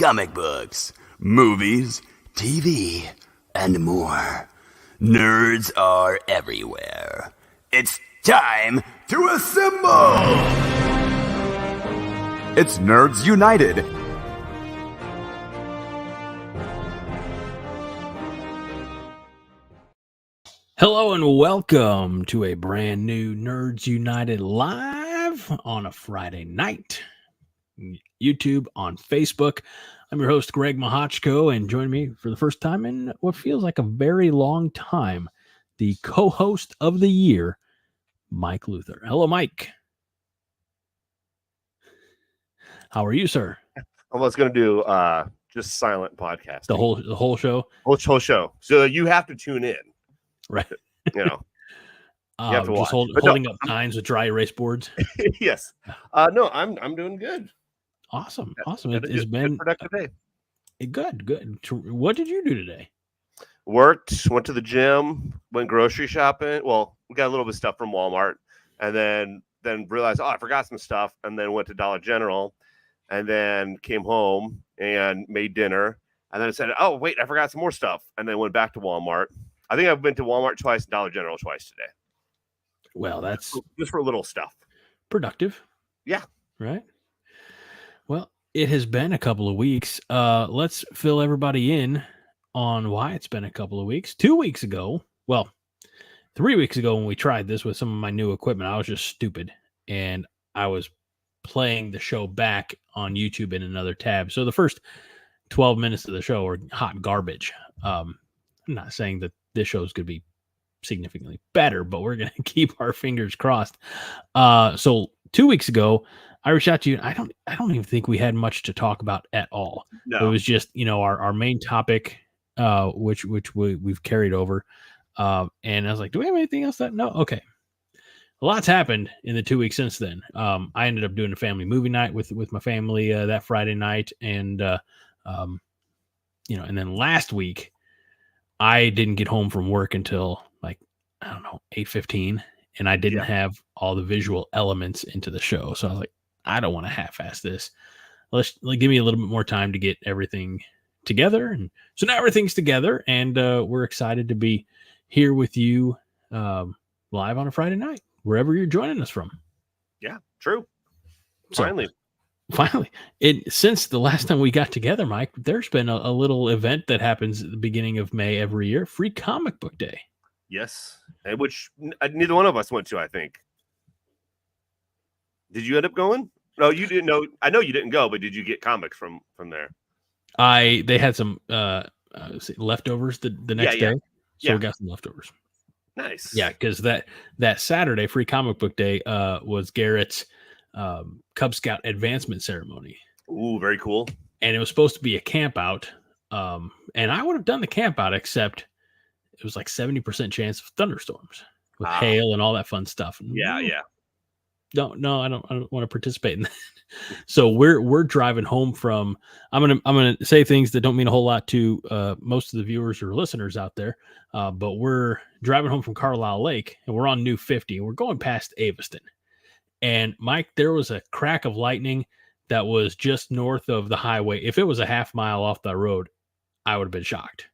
comic books, movies, TV, and more. Nerds are everywhere. It's time to assemble! It's Nerds United. Hello and welcome to a brand new Nerds United live on a Friday night. YouTube, on Facebook. I'm your host, Greg Mahochko, and join me for the first time in what feels like a very long time, the co-host of the year, Mike Luther. Hello, Mike. How are you, sir? I was going to do just silent podcast. The whole show? Whole show. So you have to tune in. Right. You know. You have to just watch. holding up signs with dry erase boards. Yes. No, I'm doing good. Awesome. It's been a productive day. Good. What did you do today? Worked, went to the gym, went grocery shopping. Well, we got a little bit of stuff from Walmart, and then realized, I forgot some stuff, and then went to Dollar General, and then came home and made dinner, and then said, oh, wait, I forgot some more stuff, and then went back to Walmart. I think I've been to Walmart twice and Dollar General twice today. Well, that's just for little stuff. Productive. Yeah. Right. Well, it has been a couple of weeks. Let's fill everybody in on why it's been a couple of weeks. 2 weeks ago, 3 weeks ago when we tried this with some of my new equipment, I was just stupid. And I was playing the show back on YouTube in another tab. So the first 12 minutes of the show are hot garbage. I'm not saying that this show is going to be significantly better, but we're going to keep our fingers crossed. So 2 weeks ago, I reached out to you. I don't even think we had much to talk about at all. No. It was just, our main topic, which we've carried over. And I was like, do we have anything else no? Okay. A lot's happened in the 2 weeks since then. I ended up doing a family movie night with my family, that Friday night. And, and then last week I didn't get home from work until 8:15, and I didn't have all the visual elements into the show. So I was like, I don't want to half-ass this. Give me a little bit more time to get everything together. And so now everything's together, and we're excited to be here with you live on a Friday night, wherever you're joining us from. Yeah, true. Finally, since the last time we got together, Mike, there's been a little event that happens at the beginning of May every year, Free Comic Book Day. Yes, and which neither one of us went to, I think. Did you end up going? No, you didn't know. I know you didn't go, but did you get comics from there? They had some leftovers the next day, so we got some leftovers. Nice. Yeah, because that Saturday, Free Comic Book Day, was Garrett's Cub Scout advancement ceremony. Ooh, very cool. And it was supposed to be a camp out, and I would have done the camp out, except it was like 70% chance of thunderstorms with hail and all that fun stuff. Yeah. No, I don't want to participate in that. So we're driving home from. I'm gonna say things that don't mean a whole lot to most of the viewers or listeners out there, but we're driving home from Carlisle Lake, and we're on New 50, and we're going past Aveston. And Mike, there was a crack of lightning that was just north of the highway. If it was a half mile off the road, I would have been shocked.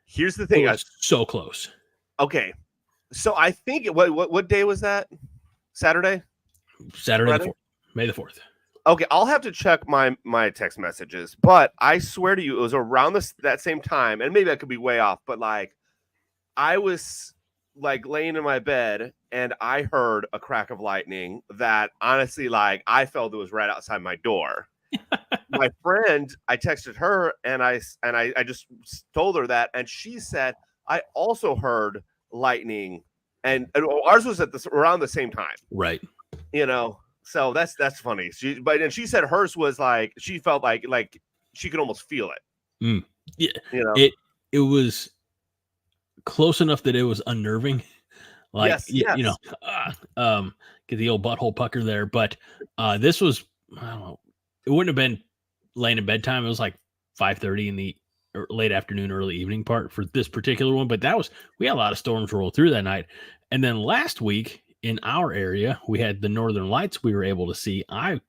Here's the thing. It was so close. Okay. So I think what day was that? Saturday May the 4th. Okay. I'll have to check my text messages, but I swear to you, it was around that same time. And maybe I could be way off, but I was laying in my bed and I heard a crack of lightning that honestly, I felt it was right outside my door. My friend, I texted her and I just told her that, and she said I also heard lightning, and ours was around the same time, right? So that's funny. She said hers was she felt like she could almost feel it. Yeah, it was close enough that it was unnerving. Yes. Get the old butthole pucker there, but this was, I don't know. It wouldn't have been laying in bedtime. It was 5:30 in the late afternoon, early evening part for this particular one. But we had a lot of storms roll through that night. And then last week in our area, we had the Northern Lights we were able to see. I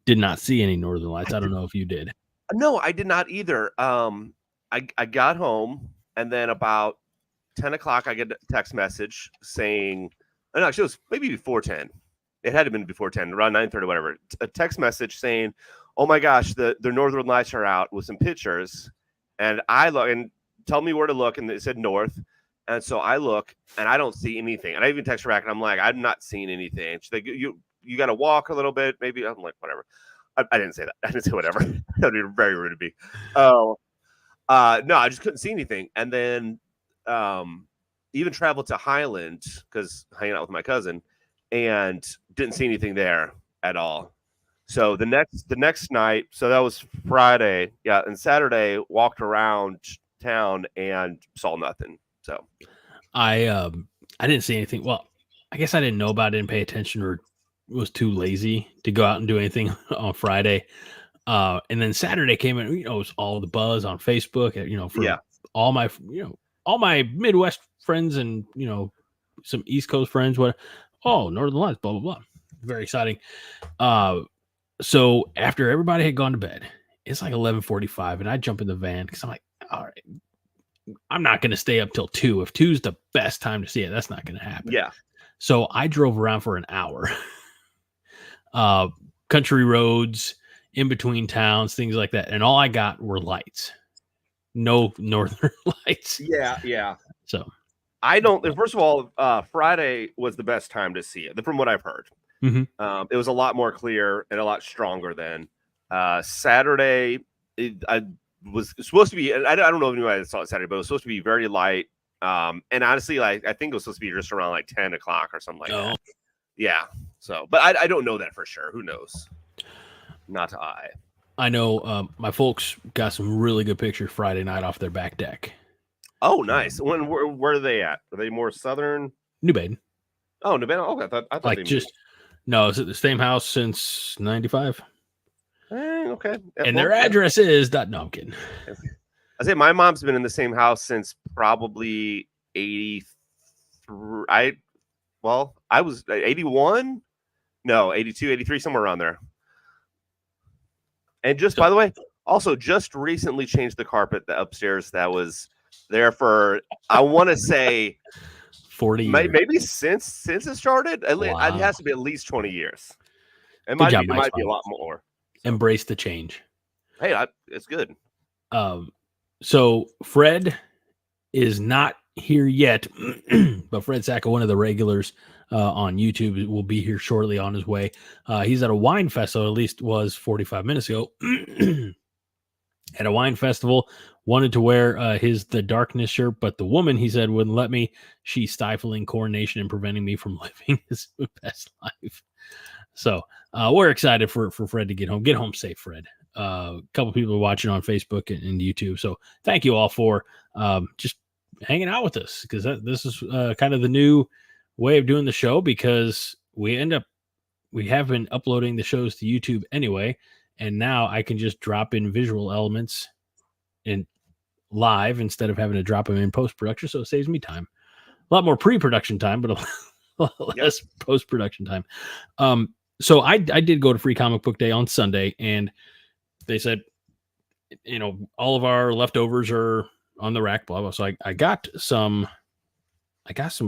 did not see any Northern Lights. I don't know if you did. No, I did not either. I got home, and then about 10 o'clock, I get a text message saying, oh, no, actually, it was maybe before 10. It had to have been before 10, around 9:30, whatever. A text message saying, oh my gosh, the Northern Lights are out with some pictures. And I look and tell me where to look, and it said north. And so I look, and I don't see anything. And I even text her back, and I'm like, I'm not seeing anything. She's like, you got to walk a little bit, maybe. I'm like, whatever. I didn't say that. I didn't say whatever. That would be very rude of me. Oh, no, I just couldn't see anything. And then even traveled to Highland because hanging out with my cousin, and didn't see anything there at all. So the next night, so that was Friday, yeah, and Saturday walked around town and saw nothing. So I didn't see anything. Well, I guess I didn't know about it, didn't pay attention, or was too lazy to go out and do anything on Friday. And then Saturday came in, it was all the buzz on Facebook, for all my, all my Midwest friends and, some East Coast friends, Northern Lights, blah, blah, blah. Very exciting. So after everybody had gone to bed, it's like 11:45, and I jump in the van because I'm like, all right, I'm not going to stay up till 2. If 2's the best time to see it, that's not going to happen. Yeah. So I drove around for an hour. Country roads, in between towns, things like that. And all I got were lights. No Northern Lights. Yeah. So I don't. First of all, Friday was the best time to see it, from what I've heard. Mm-hmm. It was a lot more clear and a lot stronger than Saturday. I was supposed to be. I don't know if anybody saw it Saturday, but it was supposed to be very light. And honestly, I think it was supposed to be just around like 10 o'clock or something like that. Yeah. So, but I don't know that for sure. Who knows? Not I. I know my folks got some really good pictures Friday night off their back deck. Oh, nice. Where are they at? Are they more southern? New Baden. Oh, New Baden. Okay, I thought like they no, it's at the same house since 95. Okay. And their address is no, I'm kidding. I say my mom's been in the same house since probably 83. I was 81. No, 82, 83, somewhere around there. And by the way, also just recently changed the carpet upstairs that was there for, I want to say 40 years. Maybe since it started. Wow. It has to be at least 20 years. It might be a lot more. So. Embrace the change. Hey, it's good. So Fred is not here yet, but Fred Sacco, one of the regulars on YouTube, will be here shortly on his way. He's at a wine festival, at least was 45 minutes ago. At a wine festival, wanted to wear the Darkness shirt, but the woman, he said, wouldn't let me. She's stifling coordination and preventing me from living his best life. So we're excited for Fred to get home. Get home safe, Fred. A couple people are watching on Facebook and YouTube. So thank you all for just hanging out with us, because this is kind of the new way of doing the show, because we have been uploading the shows to YouTube anyway. And now I can just drop in visual elements in live instead of having to drop them in post-production. So it saves me time. A lot more pre-production time, but a lot less post-production time. So I did go to Free Comic Book Day on Sunday, and they said, all of our leftovers are on the rack, blah, blah. So I got some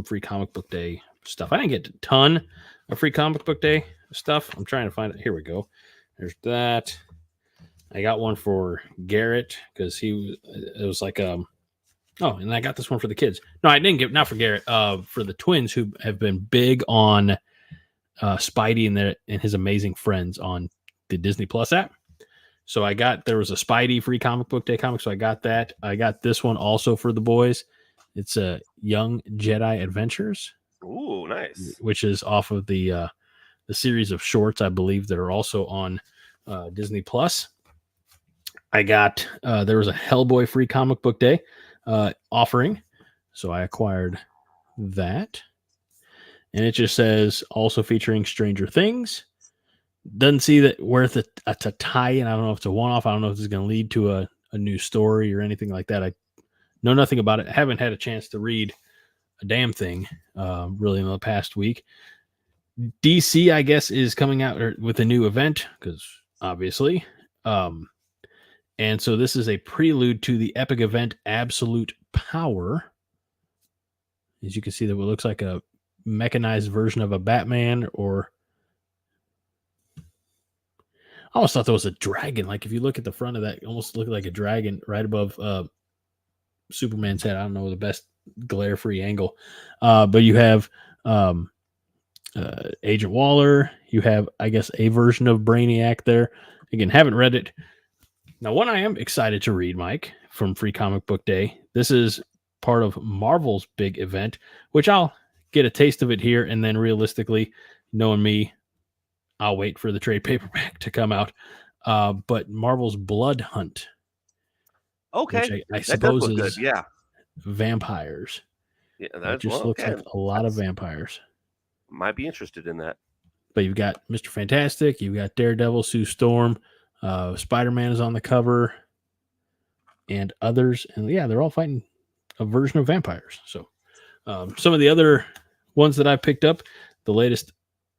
Free Comic Book Day stuff. I didn't get a ton of Free Comic Book Day stuff. I'm trying to find it. Here we go. There's that. I got one for Garrett because it was like, and I got this one for the kids. No, I didn't not for Garrett, for the twins who have been big on Spidey and his amazing friends on the Disney Plus app. So there was a Spidey Free Comic Book Day comic. So I got that. I got this one also for the boys. It's a Young Jedi Adventures. Ooh, nice. Which is off of the series of shorts, I believe, that are also on Disney Plus. I got there was a Hellboy Free Comic Book Day offering, so I acquired that, and it just says also featuring Stranger Things. Doesn't see that worth a tie-in. I don't know if it's a one-off. I don't know if it's going to lead to a new story or anything like that. I know nothing about it. I haven't had a chance to read a damn thing really in the past week. DC, I guess, is coming out with a new event, because obviously, And so this is a prelude to the epic event Absolute Power. As you can see, that it looks like a mechanized version of a Batman, or I almost thought there was a dragon. Like if you look at the front of that, it almost looked like a dragon right above Superman's head. I don't know the best glare-free angle, but you have Agent Waller. You have, I guess, a version of Brainiac there. Again, haven't read it. Now, one I am excited to read, Mike, from Free Comic Book Day. This is part of Marvel's big event, which I'll get a taste of it here, and then realistically, knowing me, I'll wait for the trade paperback to come out. But Marvel's Blood Hunt. Okay. Which I That does suppose look good. is Yeah. vampires. Yeah, That just looks like a lot of vampires. Might be interested in that. But you've got Mr. Fantastic, you've got Daredevil, Sue Storm, Spider-Man is on the cover, and others. And yeah, they're all fighting a version of vampires. So some of the other ones that I picked up, the latest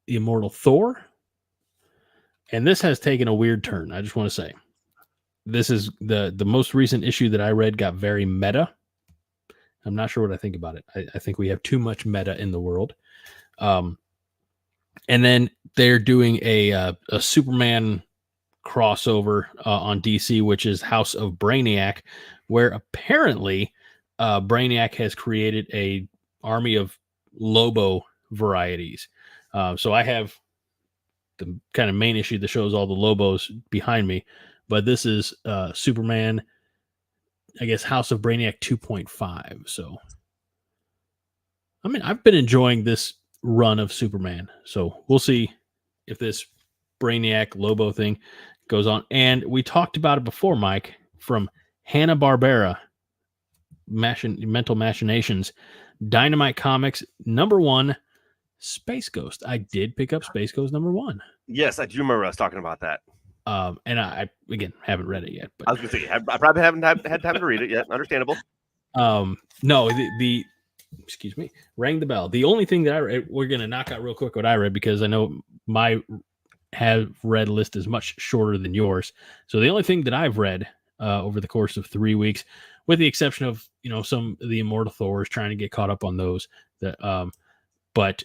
Immortal Thor. And this has taken a weird turn. I just want to say, this is the most recent issue that I read got very meta. I'm not sure what I think about it. I think we have too much meta in the world. And then they're doing a Superman crossover on DC, which is House of Brainiac, where apparently Brainiac has created a army of Lobo varieties. So I have the kind of main issue that shows all the Lobos behind me, but this is Superman, I guess, House of Brainiac 2.5. So, I mean, I've been enjoying this run of Superman. So we'll see if this Brainiac Lobo thing goes on. And we talked about it before, Mike, from Hanna-Barbera, Mental Machinations, Dynamite Comics, #1, Space Ghost. I did pick up Space Ghost #1. Yes, I do remember us talking about that. And I again haven't read it yet. But I was going to say, I probably haven't had time to read it yet. Understandable. No, the excuse me, rang the bell. The only thing that I read, we're going to knock out real quick what I read, because I know my have read list is much shorter than yours. So the only thing that I've read over the course of 3 weeks, with the exception of, some of the Immortal Thors, trying to get caught up on those, but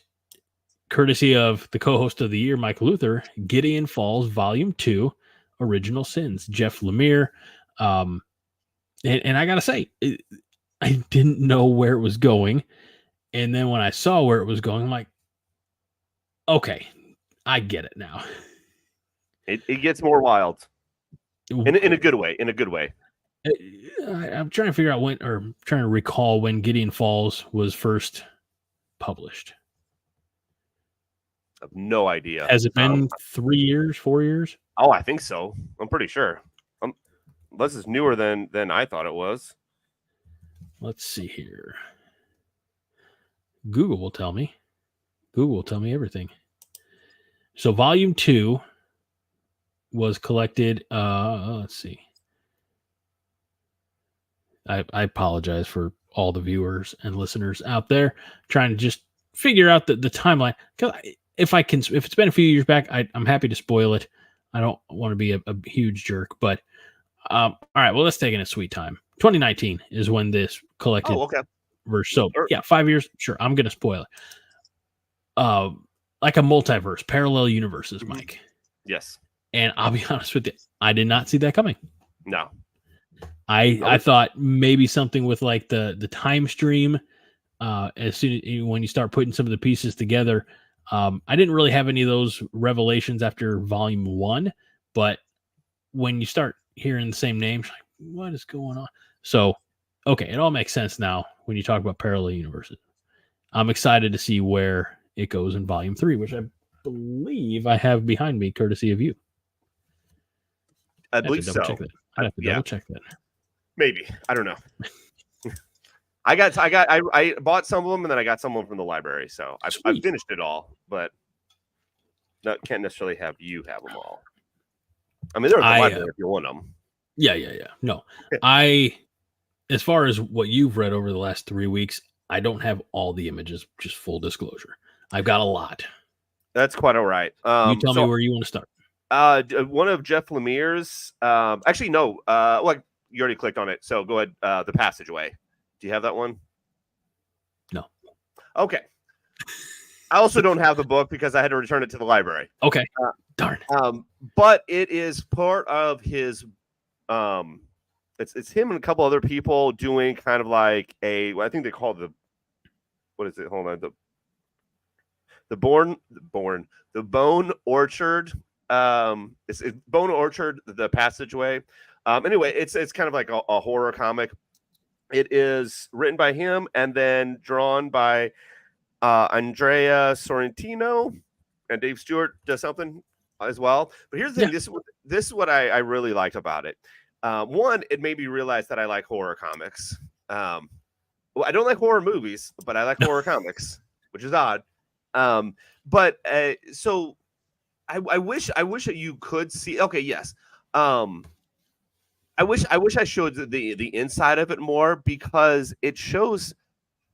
courtesy of the co-host of the year, Mike Luther, Gideon Falls Volume 2, Original Sins, Jeff Lemire. And I got to say, I didn't know where it was going. And then when I saw where it was going, I'm like, okay, I get it now. It gets more wild. In a good way. In a good way. I'm trying to figure out trying to recall when Gideon Falls was first published. I have no idea. Has it been 3 years, 4 years? Oh, I think so. I'm pretty sure. Unless it's newer than I thought it was. Let's see here. Google will tell me. Google will tell me everything. So Volume 2 was collected. Let's see. I apologize for all the viewers and listeners out there trying to just figure out the timeline. Because if it's been a few years back, I'm happy to spoil it. I don't want to be a huge jerk, but all right. Well, let's take it in sweet time. 2019 is when this collected verse. So yeah, 5 years. Sure, I'm gonna spoil it. Like a multiverse, parallel universes, Mike. Yes. And I'll be honest with you, I did not see that coming. No. I thought maybe something with like the time stream. As soon as when you start putting some of the pieces together, I didn't really have any of those revelations after Volume 1, but when you start hearing the same names, like, what is going on? So, okay, it all makes sense now when you talk about parallel universes. I'm excited to see where it goes in Volume 3, which I believe I have behind me, courtesy of you. I believe so. I'd have to double check that. Maybe. I don't know. I bought some of them, and then I got some of them from the library. So I finished it all, but can't necessarily have you have them all. I mean, they're at the library if you want them. Yeah. No, as far as what you've read over the last 3 weeks, I don't have all the images, just full disclosure. I've got a lot. That's quite all right. You tell me where you want to start. One of Jeff Lemire's. Actually, no. Like you already clicked on it, so go ahead. The Passageway. Do you have that one? No. Okay. I also don't have the book because I had to return it to the library. Okay. Darn. But it is part of his. It's him and a couple other people doing kind of like I think they call it what is it? Hold on. The Bone Orchard. It's Bone Orchard, the Passageway. Anyway, it's kind of like a horror comic. It is written by him and then drawn by Andrea Sorrentino, and Dave Stewart does something as well. But here's the thing: this is what I really liked about it. One, it made me realize that I like horror comics. Well, I don't like horror movies, but I like horror comics, which is odd. But so I wish that you could see. Okay, yes. I wish I showed the inside of it more, because it shows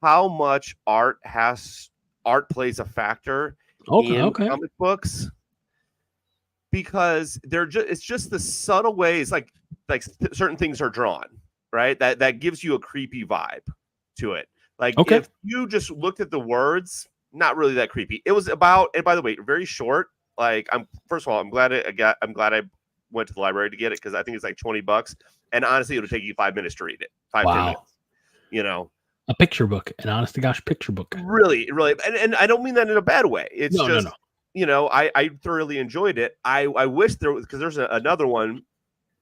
how much art plays a factor in comic books, because it's just the subtle ways like certain things are drawn, right? That gives you a creepy vibe to it. Like if you just looked at the words, not really that creepy. It was about, and by the way, very short. Like first of all, I'm glad I went to the library to get it, because I think it's like $20, and honestly, it'll take you 5 minutes to read it. 10 minutes. You know, a picture book, an honest to gosh picture book. Really, and I don't mean that in a bad way. It's no. You know, I thoroughly enjoyed it. I wish there was, because there's another one,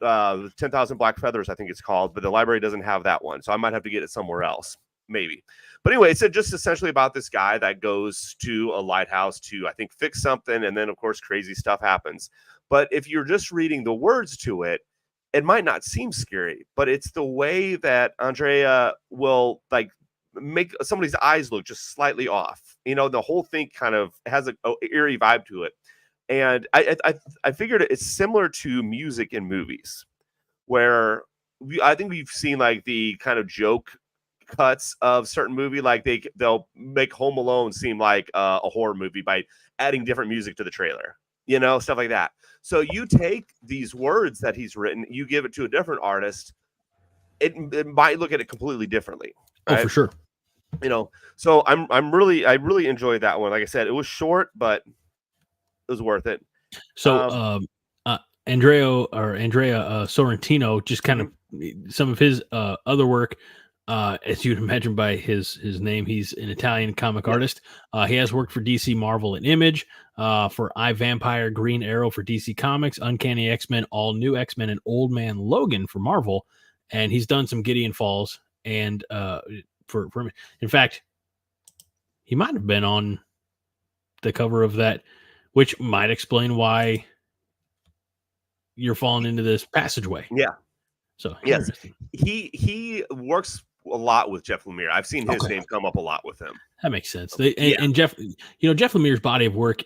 10,000 Black Feathers, I think it's called, but the library doesn't have that one, so I might have to get it somewhere else, maybe. But anyway, it's just essentially about this guy that goes to a lighthouse to, I think, fix something, and then of course crazy stuff happens. But if you're just reading the words to it, it might not seem scary, but it's the way that Andrea will like make somebody's eyes look just slightly off. You know, the whole thing kind of has a eerie vibe to it. And I figured it's similar to music in movies, where I think we've seen like the kind of joke cuts of certain movie, like they'll make Home Alone seem like a horror movie by adding different music to the trailer, you know, stuff like that. So you take these words that he's written, you give it to a different artist, it might look at it completely differently. Right? Oh, for sure. You know, so I really enjoyed that one. Like I said, it was short, but it was worth it. So Andrea Sorrentino, just kind of some of his other work, as you'd imagine by his name, he's an Italian comic artist. He has worked for DC, Marvel, and Image, for iVampire, Green Arrow for DC Comics, Uncanny X-Men, All New X-Men, and Old Man Logan for Marvel. And he's done some Gideon Falls, and for in fact, he might have been on the cover of that, which might explain why you're falling into this passageway. Yeah. So yes, he works a lot with Jeff Lemire. I've seen his name come up a lot with him. That makes sense. And Jeff, Jeff Lemire's body of work,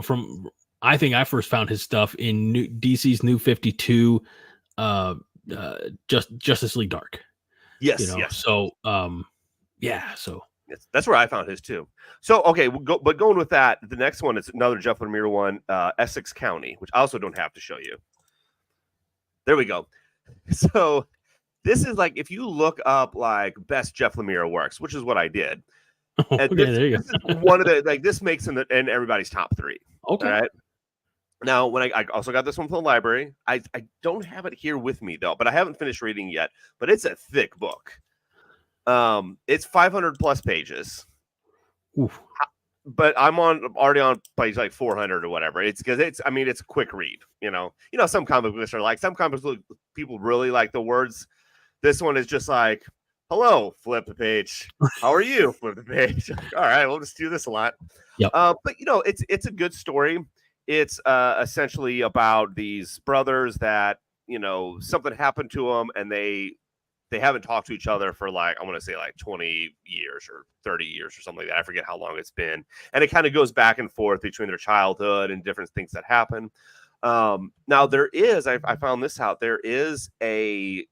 from, I think I first found his stuff in DC's New 52, Justice League Dark. Yes. Yes. So, so yes, that's where I found his too. So, okay, but going with that, the next one is another Jeff Lemire one, Essex County, which I also don't have to show you. There we go. So this is like, if you look up like best Jeff Lemire works, which is what I did. And there you go. This is one of the, like, this makes in everybody's top 3. Okay. Right. Now, when I also got this one from the library, I don't have it here with me though, but I haven't finished reading yet. But it's a thick book. It's 500 plus pages. Oof. But I'm already on page like 400 or whatever. It's because it's a quick read. You know, some comic books are like, some comic books people really like the words. This one is just like, hello, flip the page. How are you? Flip the page. All right, we'll just do this a lot. Yep. But it's a good story. It's essentially about these brothers that, something happened to them, and they haven't talked to each other for like, I want to say like 20 years or 30 years or something like that. I forget how long it's been. And it kind of goes back and forth between their childhood and different things that happen. Now there is, I found this out, there is a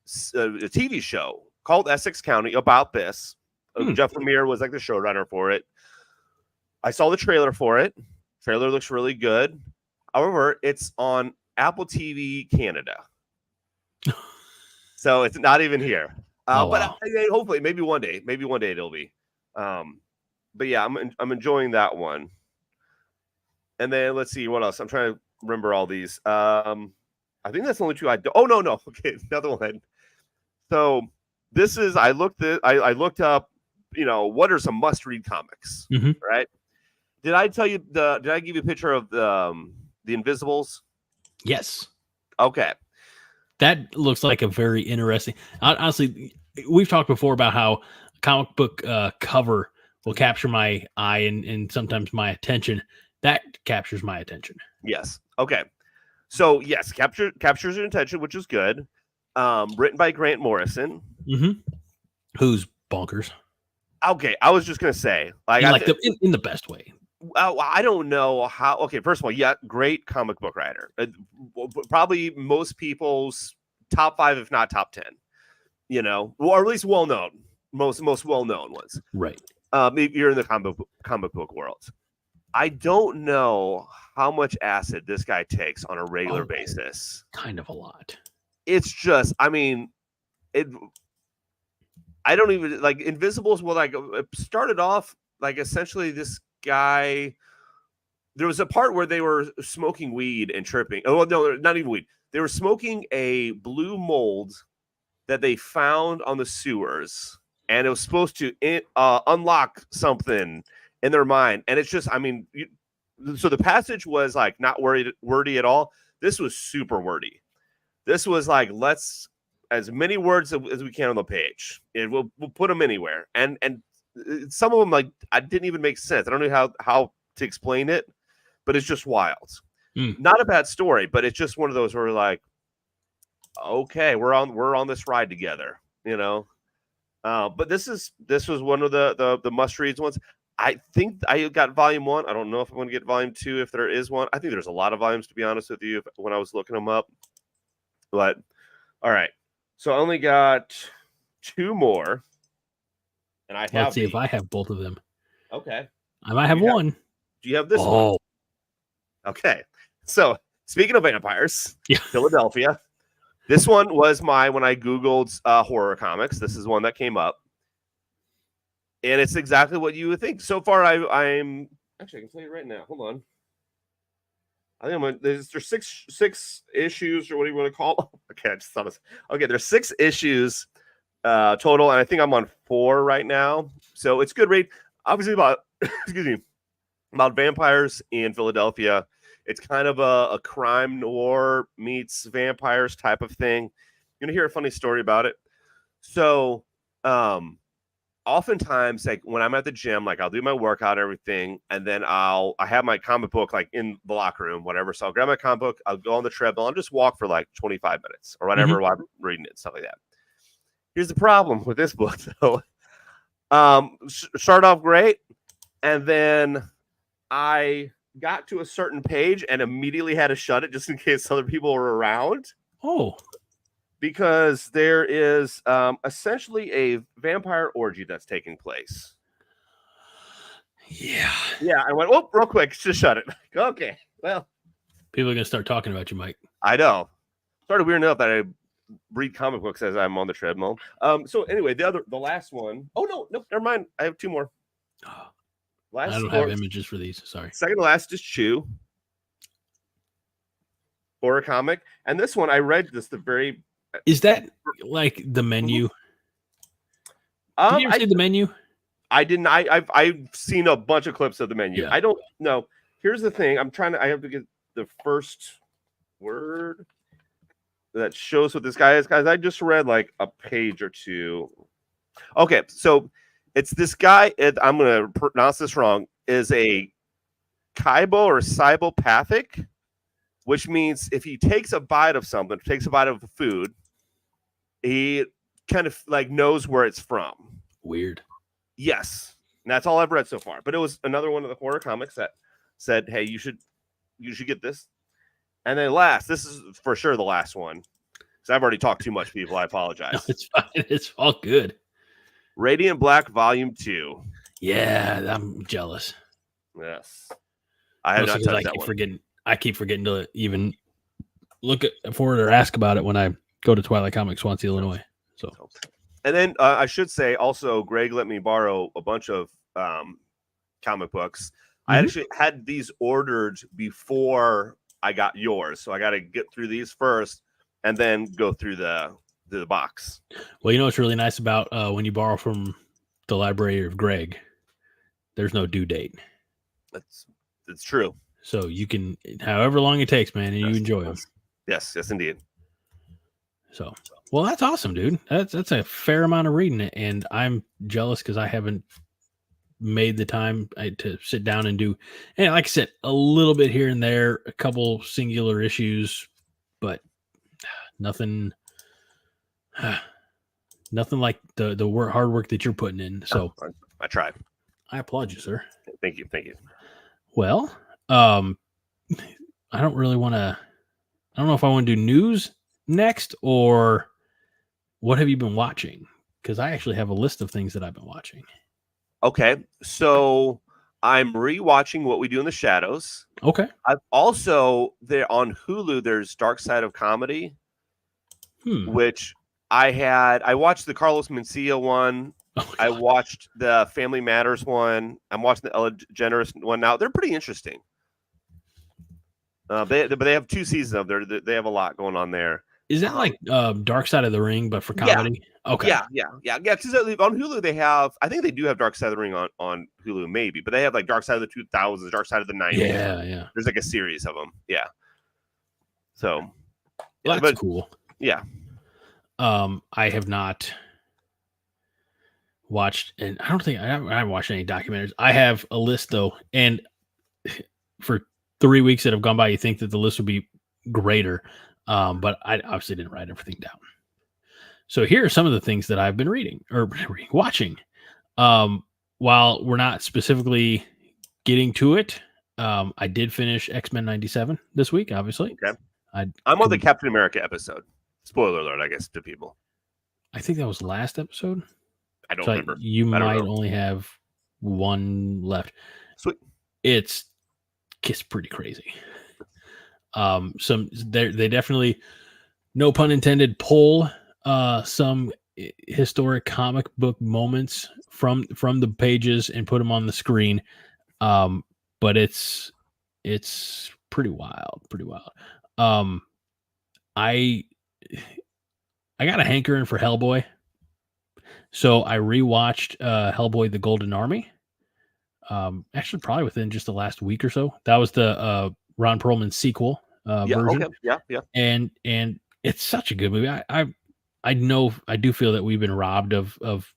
TV show called Essex County about this. Jeff Lemire was like the showrunner for it. I saw the trailer for it. Trailer looks really good. However, it's on Apple TV Canada. So it's not even here. Oh, But wow. hopefully, maybe one day it'll be. But yeah, I'm enjoying that one. And then let's see what else. I'm trying to remember all these. I think that's the only two I do. Oh no. Okay, another one. So this is I looked up, what are some must-read comics, Mhm. right? Did I tell you did I give you a picture of the Invisibles? Yes. Okay. That looks like a very interesting. Honestly, we've talked before about how comic book cover will capture my eye and sometimes my attention. That captures my attention. Yes. Okay. So yes, captures your attention, which is good. Written by Grant Morrison. Mm-hmm. Who's bonkers? Okay, I was just gonna say, like, in the best way. I don't know how. Okay, first of all, yeah, great comic book writer. Probably most people's top 5, if not top 10. Or at least well known, most well known ones. Right. You're in the comic book world. I don't know how much acid this guy takes on a regular basis. Kind of a lot. It's just, I mean, I don't even like Invisibles. Well, like it started off like essentially this guy. There was a part where they were smoking weed and tripping. Oh no, not even weed. They were smoking a blue mold that they found on the sewers, and it was supposed to unlock something in their mind. And it's just, I mean, so the passage was like not wordy at all. This was super wordy. This was like, let's as many words as we can on the page. We'll put them anywhere. And some of them, like, I didn't even make sense. I don't know how to explain it, but it's just wild. Not a bad story, but it's just one of those where we're like, okay, we're on this ride together, But this was one of the must reads ones. I think I got volume 1. I don't know if I'm going to get volume 2 if there is one. I think there's a lot of volumes, to be honest with you, when I was looking them up. But all right, so I only got 2 more, and I have. Let's see if I have both of them. Okay, I might have one. Do you have this one? Okay, so speaking of vampires, Philadelphia. This one was when I Googled horror comics. This is one that came up. And it's exactly what you would think. So far, I'm actually, I can tell you right now. Hold on. I think there's 6 issues, or what do you want to call them? Okay, I just thought this. Okay, there's 6 issues total, and I think I'm on 4 right now. So it's good read. Obviously about about vampires in Philadelphia. It's kind of a crime noir meets vampires type of thing. You're gonna hear a funny story about it. So, oftentimes, like when I'm at the gym, like I'll do my workout and everything, and then I have my comic book like in the locker room, whatever. So I'll grab my comic book, I'll go on the treadmill, I'll just walk for like 25 minutes or whatever while I'm reading it, stuff like that. Here's the problem with this book, though. Start off great, and then I got to a certain page and immediately had to shut it just in case other people were around. Oh. Because there is essentially a vampire orgy that's taking place. Yeah. Yeah, I went, real quick, just shut it. Okay, well. People are going to start talking about you, Mike. I know. Started weirding up that I read comic books as I'm on the treadmill. So anyway, the last one. Oh, no, never mind. I have 2 more. I don't have images for these. Sorry. Second to last is Chew. Horror comic. And this one, I read this the very... Is that like the menu? Did you ever see the menu? I didn't. I've seen a bunch of clips of the menu. Yeah. I don't know. Here's the thing. I have to get the first word that shows what this guy is. Guys, I just read like a page or 2. Okay, so it's this guy. I'm going to pronounce this wrong. Is a kybo or cybopathic, which means if he takes a bite of something, takes a bite of food, he kind of like knows where it's from. Weird. Yes. And that's all I've read so far. But it was another one of the horror comics that said, hey, you should get this. And then this is for sure the last one. Because I've already talked too much, people. I apologize. No, it's fine. It's all good. Radiant Black Volume 2. Yeah, I'm jealous. Yes. I have not touched that one. I keep forgetting to even look for it or ask about it when I go to Twilight Comics, Swansea, Illinois. So, and then I should say also, Greg let me borrow a bunch of comic books. I actually had these ordered before I got yours, so I got to get through these first, and then go through the box. Well, you know what's really nice about when you borrow from the library of Greg, there's no due date. That's true. So you can, however long it takes, man, and you enjoy them. Yes, indeed. So, well, that's awesome, dude. That's a fair amount of reading, and I'm jealous because I haven't made the time to sit down and do. And like I said, a little bit here and there, a couple singular issues, but nothing like the hard work that you're putting in. So I tried. I applaud you, sir. Thank you. Well, I don't really want to. I don't know if I want to do news next or what have you been watching? Because I actually have a list of things that I've been watching. Okay, so I'm rewatching What We Do in the Shadows. Okay. I've also there on Hulu. There's Dark Side of Comedy, which I watched the Carlos Mencia one. Oh, I watched the Family Matters one. I'm watching the Ellen DeGeneres one now. They're pretty interesting. But they have 2 seasons of there. They have a lot going on there. Is that like Dark Side of the Ring, but for comedy? Yeah. Okay. Yeah. Because on Hulu they have, I think they do have Dark Side of the Ring on Hulu, maybe, but they have like Dark Side of the 2000s, Dark Side of the 90s. Yeah. There's like a series of them. Yeah. So well, that's cool. Yeah. I have not watched, and I haven't watched any documentaries. I have a list though, and for 3 weeks that have gone by, you think that the list would be greater, but I obviously didn't write everything down. So here are some of the things that I've been reading or watching. While we're not specifically getting to it, I did finish X-Men 97 this week, obviously. Okay. I'm on the Captain America episode. Spoiler alert, I guess, to people. I think that was last episode. I don't remember. You might only have one left. Sweet. It's pretty crazy. They definitely, no pun intended, pull some historic comic book moments from the pages and put them on the screen. But it's pretty wild. I got a hankering for Hellboy. So I rewatched Hellboy: The Golden Army. Actually, probably within just the last week or so. That was the Ron Perlman sequel version. Okay. Yeah. And it's such a good movie. I do feel that we've been robbed of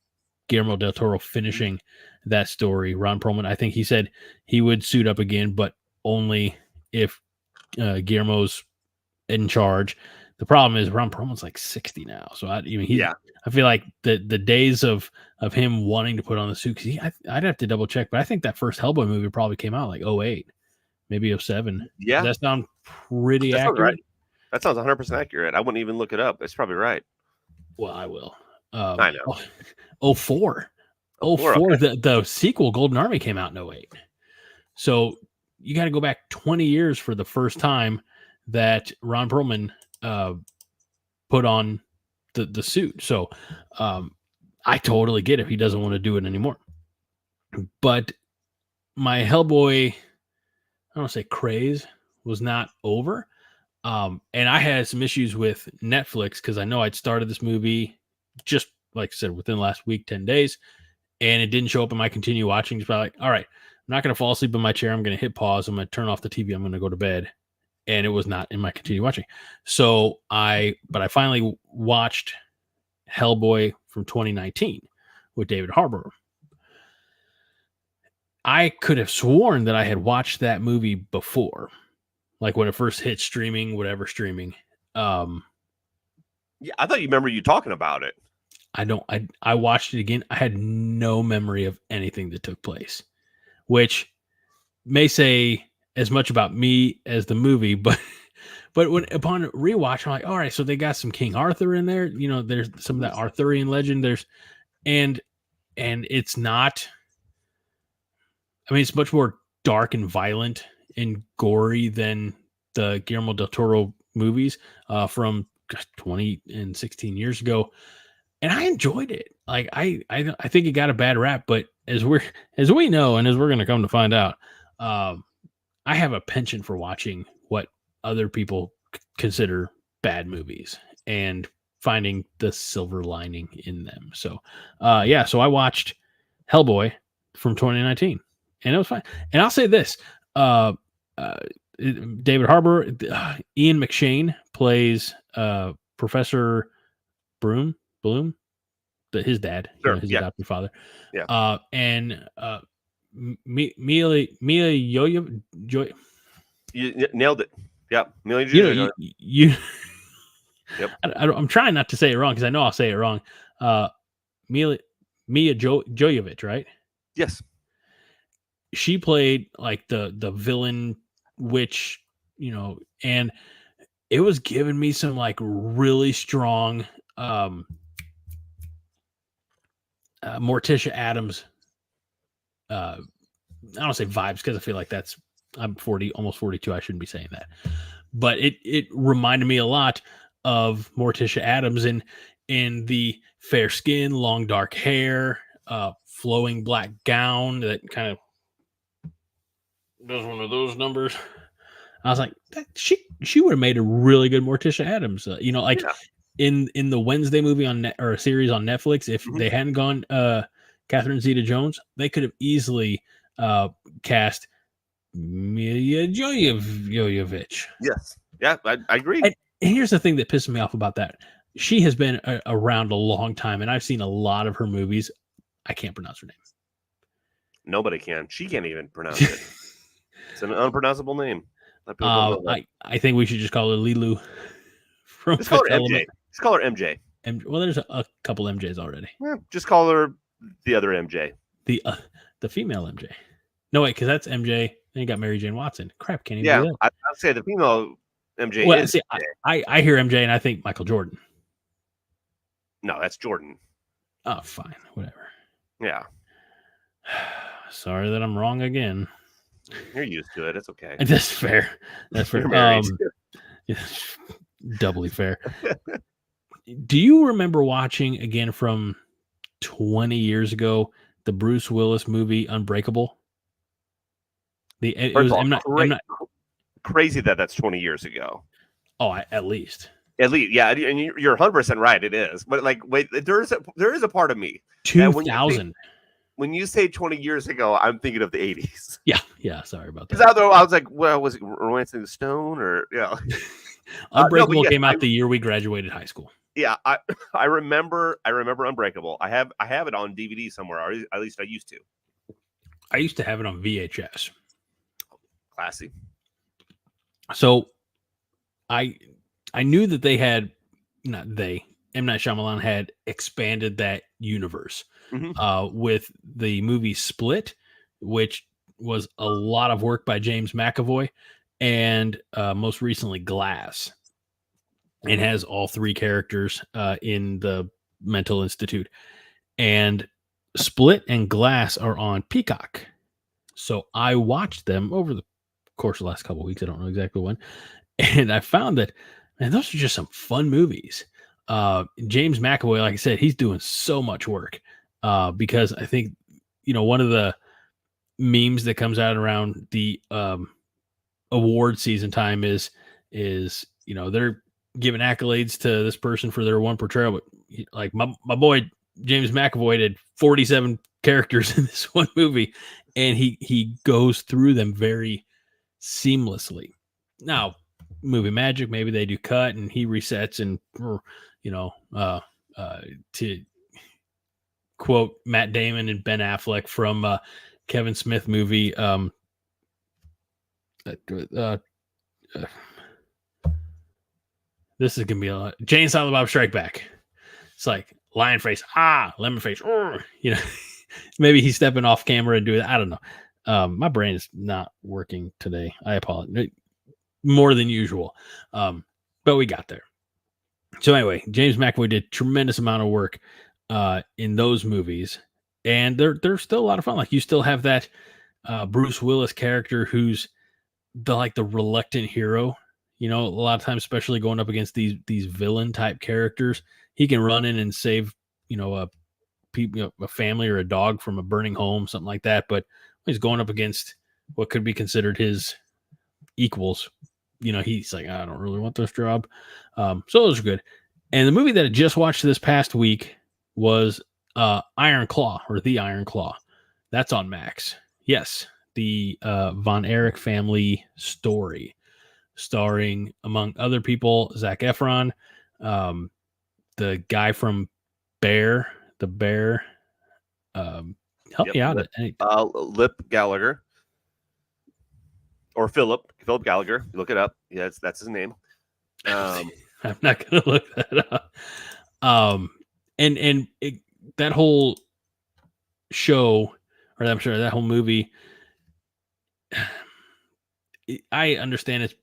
Guillermo del Toro finishing that story. Ron Perlman, I think he said he would suit up again, but only if Guillermo's in charge. The problem is Ron Perlman's like 60 now, so I feel like the days of him wanting to put on the suit. I'd have to double check, but I think that first Hellboy movie probably came out like 08, maybe 07. Yeah, does that sound pretty accurate? Right. That sounds 100% accurate. I wouldn't even look it up. It's probably right. Well, I will. I know. 04. Okay. The sequel Golden Army came out in 08. So you got to go back 20 years for the first time that Ron Perlman put on the suit. So I totally get if he doesn't want to do it anymore. But my Hellboy, I don't want to say craze, was not over. And I had some issues with Netflix because I know I'd started this movie just like I said within the last week, 10 days, and it didn't show up in my continue watching. It's like, all right, I'm not going to fall asleep in my chair. I'm going to hit pause. I'm going to turn off the TV. I'm going to go to bed. And it was not in my continue watching. So I finally watched Hellboy from 2019 with David Harbour. I could have sworn that I had watched that movie before, like when it first hit streaming, whatever streaming. Yeah, I thought you remember you talking about it. I watched it again. I had no memory of anything that took place, which may say as much about me as the movie, but when upon rewatch, I'm like, all right, so they got some King Arthur in there. You know, there's some of that Arthurian legend. And it's not. I mean, it's much more dark and violent and gory than the Guillermo del Toro movies from 20 and 16 years ago, and I enjoyed it. Like I think it got a bad rap, but as we know, and as we're going to come to find out, I have a penchant for watching what other people consider bad movies and finding the silver lining in them. So, so I watched Hellboy from 2019, and it was fine. And I'll say this: David Harbour, Ian McShane plays Professor Bloom, his dad, Sure, his yeah. adopted father. Yeah. And Mila Joy. You nailed it. Yep. Million You Yep. I'm trying not to say it wrong because I know I'll say it wrong. Mia Jovovich, right? Yes. She played like the villain witch, and it was giving me some like really strong Morticia Adams. I don't say vibes because I feel like I'm 40, almost 42. I shouldn't be saying that, but it reminded me a lot of Morticia Adams in the fair skin, long dark hair, flowing black gown that kind of does one of those numbers. I was like, she would have made a really good Morticia Adams. Like in the Wednesday movie or series on Netflix, if they hadn't gone Catherine Zeta-Jones, they could have easily cast Mila Jovovich. Yes. Yeah, I agree. And here's the thing that pisses me off about that. She has been around a long time, and I've seen a lot of her movies. I can't pronounce her name. Nobody can. She can't even pronounce it. It's an unpronounceable name. I think we should just call her Lilu from Just call Fifth her MJ. Element. Just call her MJ. Well, there's a couple MJs already. Yeah, just call her the other MJ. The female MJ. No, wait, because that's MJ. Then you got Mary Jane Watson. Crap, can't even do that. I'd say the female MJ Well, is see, MJ. I hear MJ and I think Michael Jordan. No, that's Jordan. Oh, fine. Whatever. Yeah. Sorry that I'm wrong again. You're used to it. It's okay. That's fair. That's fair. Doubly fair. Do you remember watching again from 20 years ago the Bruce Willis movie Unbreakable? Crazy that's 20 years ago. Oh, at least. At least, yeah, and you're 100% right. It is, but like, wait, there is a part of me. 2000. When you say 20 years ago, I'm thinking of the 80s. Yeah. Sorry about that. Because I was like, well, was it Romancing the Stone or Unbreakable came out the year we graduated high school. Yeah, I remember Unbreakable. I have it on DVD somewhere, or at least I used to. I used to have it on VHS. Classy. So I knew that they had M. Night Shyamalan had expanded that universe with the movie Split, which was a lot of work by James McAvoy, and most recently Glass. And has all three characters in the mental institute. And Split and Glass are on Peacock. So I watched them over the course of the last couple of weeks. I don't know exactly when. And I found that, man, those are just some fun movies. James McAvoy, like I said, he's doing so much work because I think, one of the memes that comes out around the award season time is they're giving accolades to this person for their one portrayal, but like my boy James McAvoy did 47 characters in this one movie, and he goes through them very seamlessly. Now, movie magic, maybe they do cut and he resets, and to quote Matt Damon and Ben Affleck from Kevin Smith movie, this is gonna be a lot. Jay and Silent Bob Strike Back. It's like lion face, lemon face. Maybe he's stepping off camera and doing that. I don't know. My brain is not working today. I apologize. More than usual. But we got there. So anyway, James McAvoy did tremendous amount of work in those movies, and they're still a lot of fun. Like you still have that Bruce Willis character who's the reluctant hero. You know, a lot of times, especially going up against these villain type characters, he can run in and save, you know, a family or a dog from a burning home, something like that. But he's going up against what could be considered his equals. You know, he's like, I don't really want this job. So those are good. And the movie that I just watched this past week was Iron Claw, or The Iron Claw. That's on Max. Yes, the Von Erich family story, starring, among other people, Zac Efron, the guy from Bear, the Bear. Help me out. Lip Gallagher. Or Philip Gallagher. You look it up. Yeah, that's his name. I'm not gonna look that up. That whole show, or I'm sorry, that whole movie, I understand it's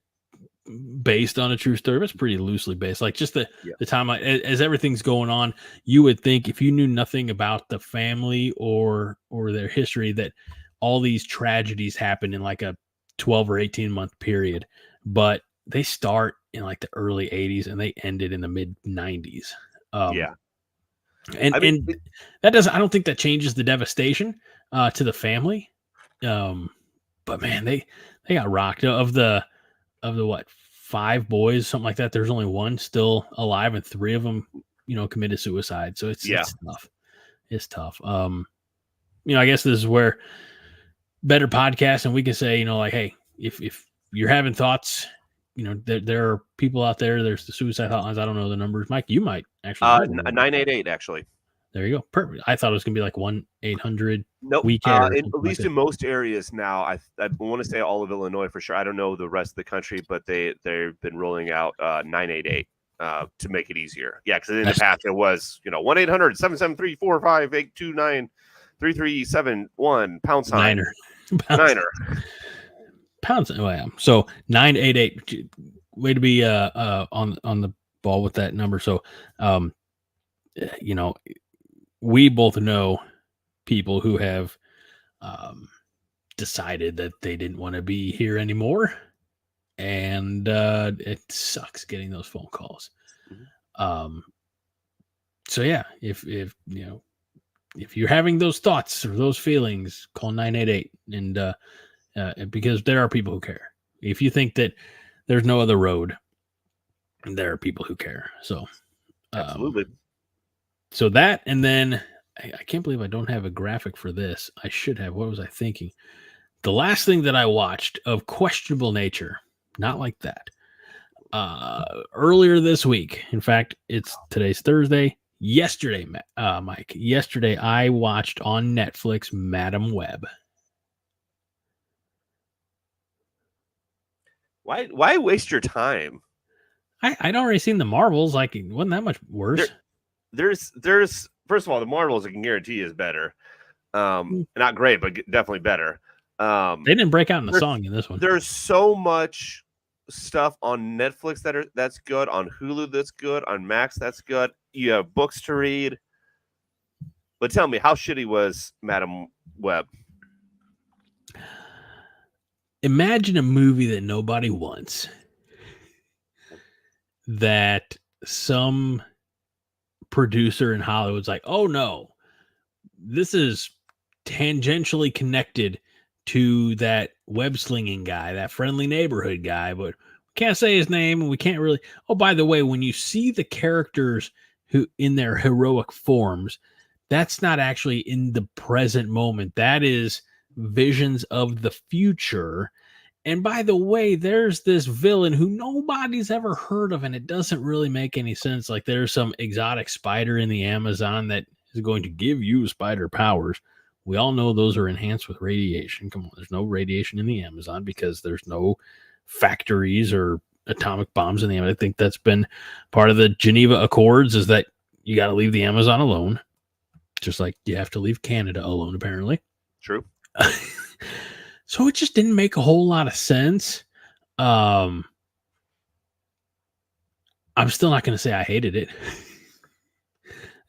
based on a true story, but it's pretty loosely based. Like just the time, as everything's going on, you would think if you knew nothing about the family or their history, that all these tragedies happen in like a 12 or 18 month period, but they start in like the early 80s and they ended in the mid 90s. And that doesn't, I don't think that changes the devastation to the family. But man, they got rocked. Of the what, 5 boys, something like that, there's only one still alive, and 3 of them, you know, committed suicide. So it's tough. It's tough. You know, I guess this is where better podcasts, and we can say, you know, like, hey, if you're having thoughts, you know, there are people out there. There's the suicide hotlines. I don't know the numbers. Mike, you might actually. 988 actually. There you go. Perfect. I thought it was gonna be like 1-800. Nope. We care. At least in most areas now. I want to say all of Illinois for sure. I don't know the rest of the country, but they've been rolling out 988 to make it easier. Yeah, because in the past it was, you know, 1-800-773-458-29-3371 pound sign Niner. Pounds. Oh, yeah. So 988. Way to be on the ball with that number. So, you know, we both know people who have decided that they didn't want to be here anymore, and it sucks getting those phone calls. So yeah, if you know, if you're having those thoughts or those feelings, call 988, and because there are people who care. If you think that there's no other road, there are people who care. So absolutely. So that, and then I can't believe I don't have a graphic for this. I should have. What was I thinking? The last thing that I watched of questionable nature, not like that, earlier this week. In fact, today's Thursday. Yesterday, Mike. Yesterday, I watched on Netflix Madam Web. Why waste your time? I'd already seen the Marvels. Like, it wasn't that much worse. There's first of all, the Marvels I can guarantee is better. Not great, but definitely better. They didn't break out in the song in this one. There's so much stuff on Netflix that's good, on Hulu that's good, on Max that's good. You have books to read. But tell me, how shitty was Madam Web? Imagine a movie that nobody wants, that some producer in Hollywood's like, oh no, this is tangentially connected to that web slinging guy, that friendly neighborhood guy, but we can't say his name, and we can't really. Oh, by the way, when you see the characters who in their heroic forms, that's not actually in the present moment. That is visions of the future. And by the way, there's this villain who nobody's ever heard of, and it doesn't really make any sense. Like, there's some exotic spider in the Amazon that is going to give you spider powers. We all know those are enhanced with radiation. Come on, there's no radiation in the Amazon because there's no factories or atomic bombs in the Amazon. I think that's been part of the Geneva Accords, is that you got to leave the Amazon alone. Just like you have to leave Canada alone, apparently. True. So it just didn't make a whole lot of sense. I'm still not going to say I hated it.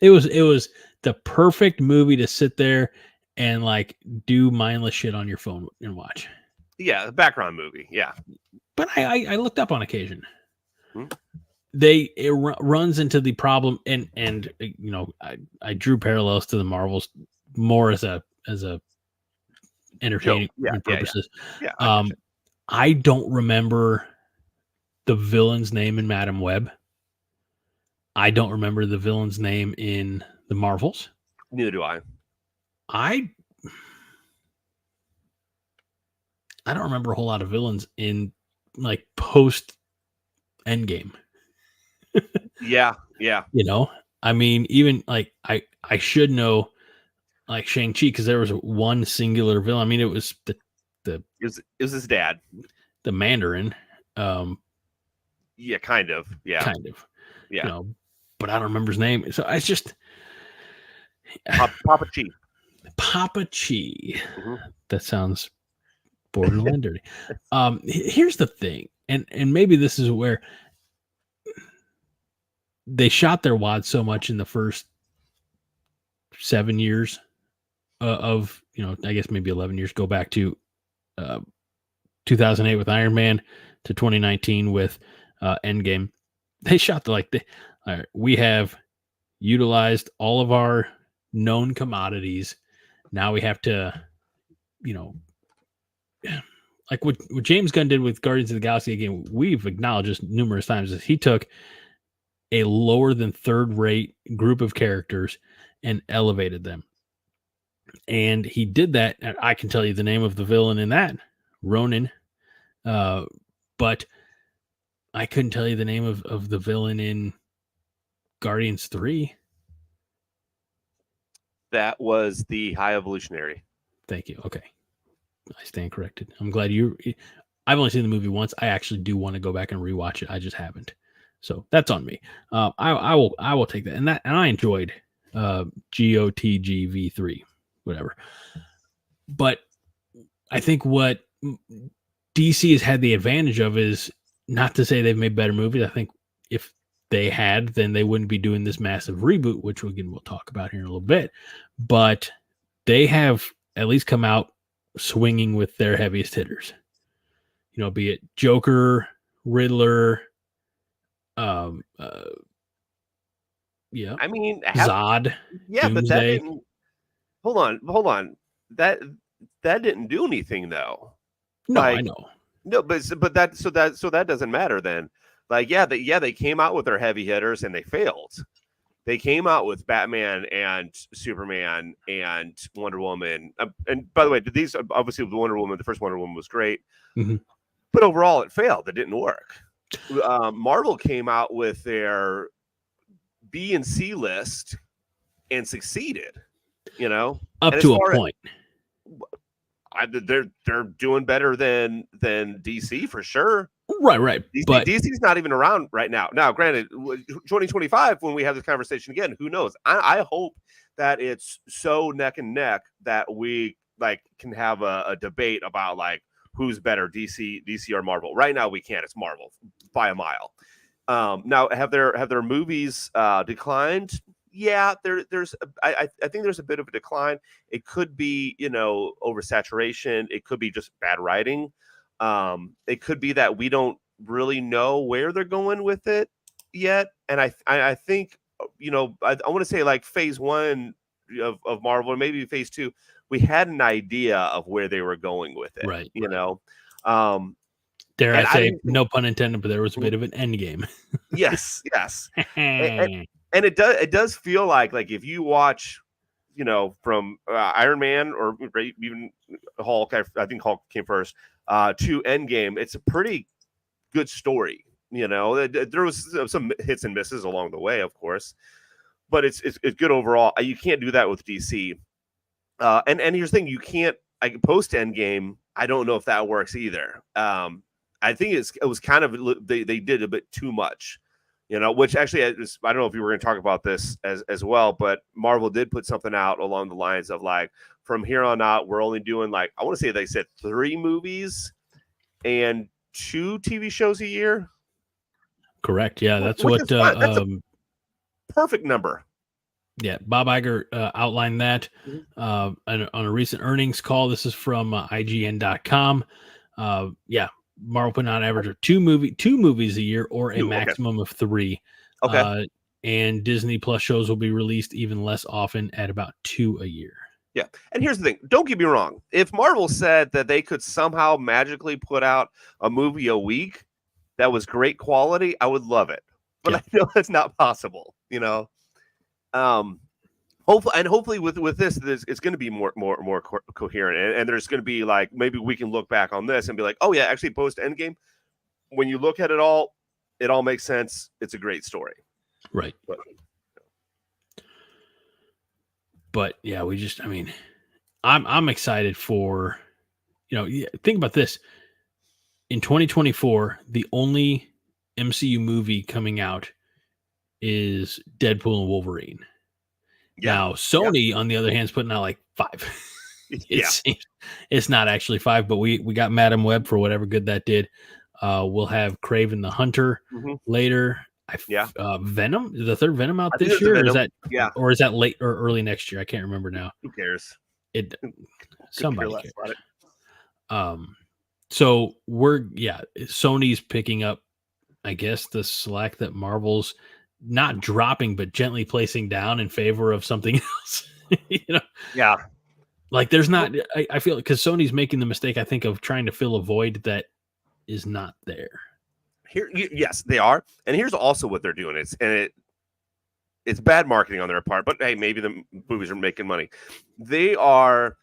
It was the perfect movie to sit there and like do mindless shit on your phone and watch. Yeah, the background movie. Yeah. But I looked up on occasion. Hmm. Runs into the problem, and I drew parallels to the Marvels more as a entertaining purposes. Yeah. I get you. I don't remember the villain's name in Madam Web. I don't remember the villain's name in the Marvels. Neither do I. I don't remember a whole lot of villains in like post Endgame. Yeah. I mean, even like I should know like Shang-Chi because there was one singular villain. I mean, it was the It was his dad. the Mandarin, Yeah, kind of. Yeah. kind of, Yeah. but I don't remember his name. So it's just Papa Chi. Papa Chi. Mhm. That sounds borderline dirty. Here's the thing, and maybe this is where they shot their wad so much in the first 7 years of I guess maybe 11 years. Go back to 2008 with Iron Man to 2019 with Endgame. They shot all right, we have utilized all of our known commodities. Now we have to, like what James Gunn did with Guardians of the Galaxy. Again, we've acknowledged this numerous times. Is he took a lower than third rate group of characters and elevated them. And he did that. And I can tell you the name of the villain in that, Ronan. But I couldn't tell you the name of the villain in Guardians 3. That was the High Evolutionary. Thank you. Okay. I stand corrected. I'm glad I've only seen the movie once. I actually do want to go back and rewatch it. I just haven't. So that's on me. I will take that. And I enjoyed GOTGV3, whatever. But I think what DC has had the advantage of is not to say they've made better movies. I think if they had, then they wouldn't be doing this massive reboot, which we'll talk about here in a little bit. But they have at least come out swinging with their heaviest hitters. Be it Joker, Riddler, I mean, Zod. Yeah, Doomsday. but that didn't. Hold on. That didn't do anything though. No, I know. No, but that doesn't matter then. Like, they came out with their heavy hitters and they failed. They came out with Batman and Superman and Wonder Woman. And by the way, these obviously the Wonder Woman, the first Wonder Woman was great, but overall it failed. It didn't work. Marvel came out with their B and C list and succeeded. Up to a point. They're doing better than DC for sure. Right. But DC's not even around right now. Now, granted, 2025, when we have this conversation again, who knows? I hope that it's so neck and neck that we can have a debate about who's better, DC or Marvel. Right now, we can't. It's Marvel by a mile. Now, have their movies declined? Yeah, I think there's a bit of a decline. It could be oversaturation. It could be just bad writing. It could be that we don't really know where they're going with it yet. And I think I want to say phase 1 of Marvel, or maybe phase 2, we had an idea of where they were going with it. Right. Dare I say, no pun intended, but there was a bit of an end game. Yes. And it does feel like if you watch, from Iron Man or even Hulk, I think Hulk came first, to Endgame, it's a pretty good story. There was some hits and misses along the way, of course, but it's good overall. You can't do that with DC. And here's the thing: you can't post Endgame. I don't know if that works either. I think it was kind of they did a bit too much. Which actually, I don't know if you were going to talk about this as well, but Marvel did put something out along the lines of from here on out, we're only doing I want to say they said 3 movies and 2 TV shows a year. Correct. Yeah, that's that's a perfect number. Yeah, Bob Iger outlined that on a recent earnings call. This is from IGN.com. Yeah, Marvel putting on average of two movies a year or a Two, okay. maximum of 3. Okay. And Disney Plus shows will be released even less often at about 2 a year. Yeah. And here's the thing. Don't get me wrong. If Marvel said that they could somehow magically put out a movie a week that was great quality, I would love it. But Yeah. I know that's not possible, you know. Hopefully with this, it's going to be more coherent, and there's going to be like, maybe we can look back on this and be like, oh yeah, actually post Endgame, when you look at it all makes sense. It's a great story. Right. But yeah, I'm excited for, think about this. In 2024, the only MCU movie coming out is Deadpool and Wolverine. Yeah. Now, Sony, on the other hand, is putting out like 5. It's not actually 5, but we got Madam Web for whatever good that did. We'll have Kraven the Hunter later. Venom, is the third Venom out this year? Or is that late or early next year? I can't remember now. Who cares? Somebody cares. So Sony's picking up, I guess, the slack that Marvel's not dropping, but gently placing down in favor of something else. Yeah. Like there's not. I feel because Sony's making the mistake, I think, of trying to fill a void that is not there. Here, yes, they are, and here's also what they're doing. It's bad marketing on their part, but hey, maybe the movies are making money. They are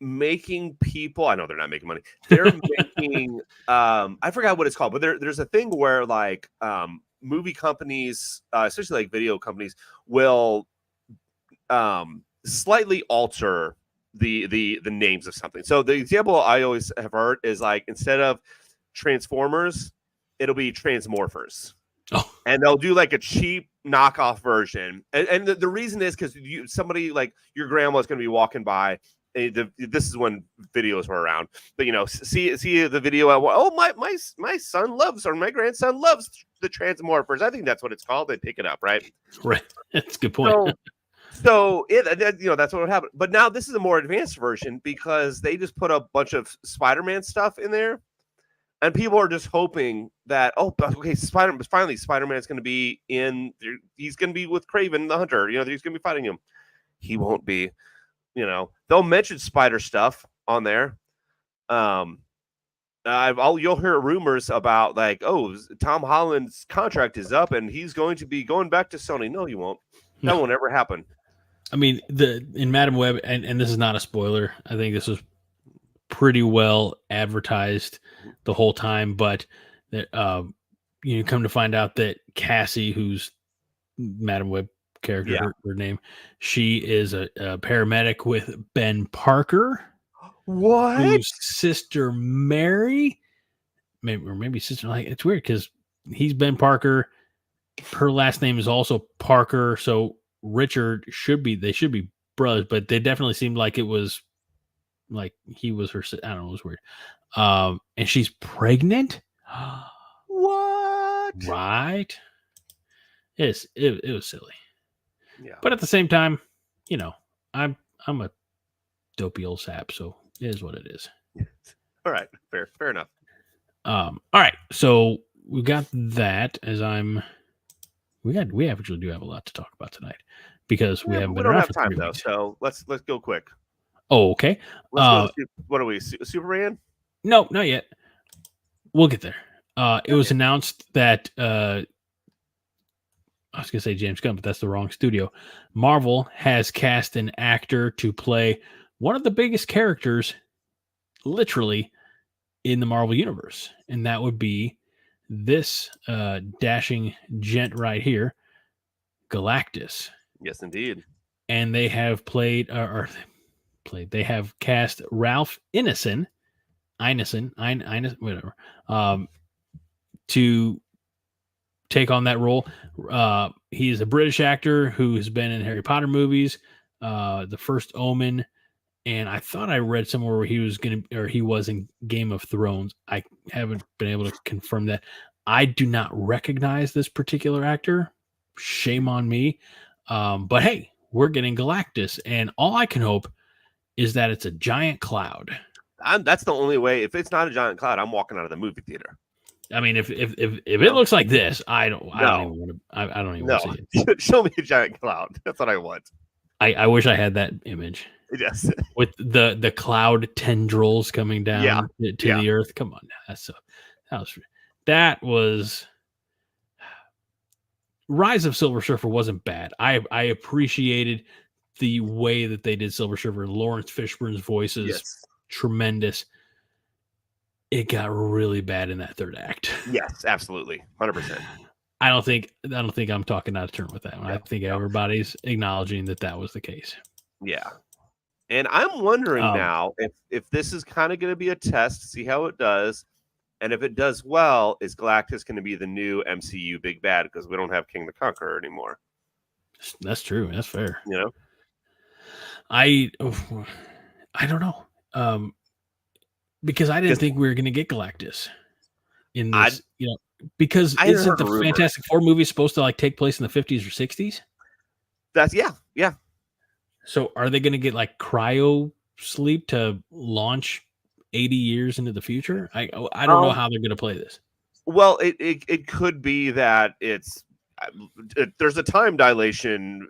making people. I know they're not making money. They're making. I forgot what it's called, but there's a thing where like movie companies, especially like video companies, will slightly alter the names of something. So the example I always have heard is like, instead of Transformers, it'll be Transmorphers. Oh. And they'll do like a cheap knockoff version. And the reason is because somebody like your grandma is going to be walking by. This is when videos were around, but see the video. My son loves, or my grandson loves the Transmorphers. I think that's what it's called. They pick it up, right? Right. That's a good point. So that's what would happen. But now this is a more advanced version because they just put a bunch of Spider-Man stuff in there. And people are just hoping that, finally Spider-Man is going to be he's going to be with Kraven the Hunter. He's going to be fighting him. He won't be. They'll mention spider stuff on there. You'll hear rumors about like, Tom Holland's contract is up and he's going to be going back to Sony. No, he won't. That won't ever happen. I mean, in Madam Web, and this is not a spoiler. I think this was pretty well advertised the whole time, but that come to find out that Cassie, who's Madam Web character, her name, she is a paramedic with Ben Parker. What? Whose sister Mary, maybe sister, like, it's weird because he's Ben Parker. Her last name is also Parker, so Richard should be brothers, but they definitely seemed like it was like he was her. I don't know, it was weird. And she's pregnant. What? Right? It was silly. Yeah. But at the same time, I'm a dopey old sap, so it is what it is. All right, fair enough. All right, so we got that. We actually do have a lot to talk about tonight because we haven't been around for 3 weeks. So let's go quick. Oh, okay. Let's go what are we? Superman? No, not yet. We'll get there. It was announced that I was going to say James Gunn, but that's the wrong studio. Marvel has cast an actor to play one of the biggest characters, literally, in the Marvel Universe. And that would be this dashing gent right here, Galactus. Yes, indeed. And they have they have cast Ralph Ineson, whatever, to take on that role. He is a British actor who has been in Harry Potter movies, The First Omen, and I thought I read somewhere where he was in Game of Thrones. I haven't been able to confirm that. I do not recognize this particular actor. Shame on me. But hey, we're getting Galactus, and all I can hope is that it's a giant cloud. That's the only way. If it's not a giant cloud, I'm walking out of the movie theater. I mean, if it looks like this, I don't even want to. I don't even No, want to see it. show me a giant cloud. That's what I want. I wish I had that image Yes, with the cloud tendrils coming down to the earth. Come on, that was Rise of Silver Surfer wasn't bad. I appreciated the way that they did Silver Surfer. Lawrence Fishburne's voice is tremendous. It got really bad in that third act. Yes, absolutely, 100%. I don't think I'm talking out of turn with that one. I think everybody's acknowledging that was the case. Yeah. And I'm wondering now if this is kind of going to be a test to see how it does. And if it does well, is Galactus going to be the new MCU big bad because we don't have King the Conqueror anymore? That's true. That's fair. You know? I don't know. Because I didn't think we were going to get Galactus in this, because isn't the Fantastic Four movie supposed to like take place in the 50s or 60s? That's yeah. So are they going to get like cryo sleep to launch 80 years into the future? I don't know how they're going to play this. Well, it could be that there's a time dilation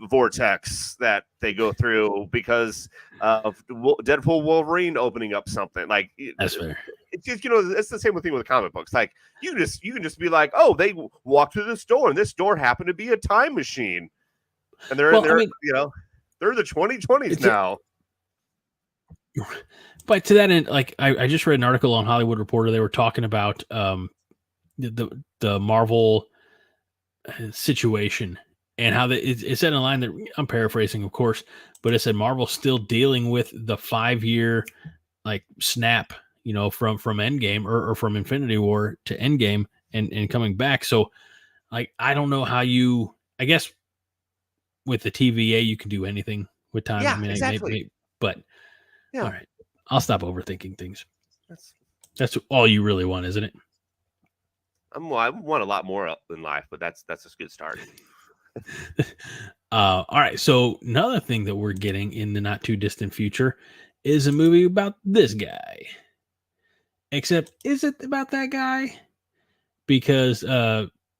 vortex that they go through because of Deadpool Wolverine opening up something. Like that's fair. It's just, it's the same thing with comic books. Like you can just be like, oh, they walked through this door and this door happened to be a time machine, and they're in there. They're the 2020s now. But to that end, like I just read an article on Hollywood Reporter. They were talking about the Marvel situation and how it said in a line that I'm paraphrasing, of course, but it said Marvel's still dealing with the 5-year like snap, from Endgame or from Infinity War to Endgame and coming back. So like I don't know how I guess with the TVA you can do anything with time. Yeah, exactly. But all right, I'll stop overthinking things. That's all you really want, isn't it? I want a lot more in life, but that's a good start. All right. So another thing that we're getting in the not too distant future is a movie about this guy. Except, is it about that guy? Because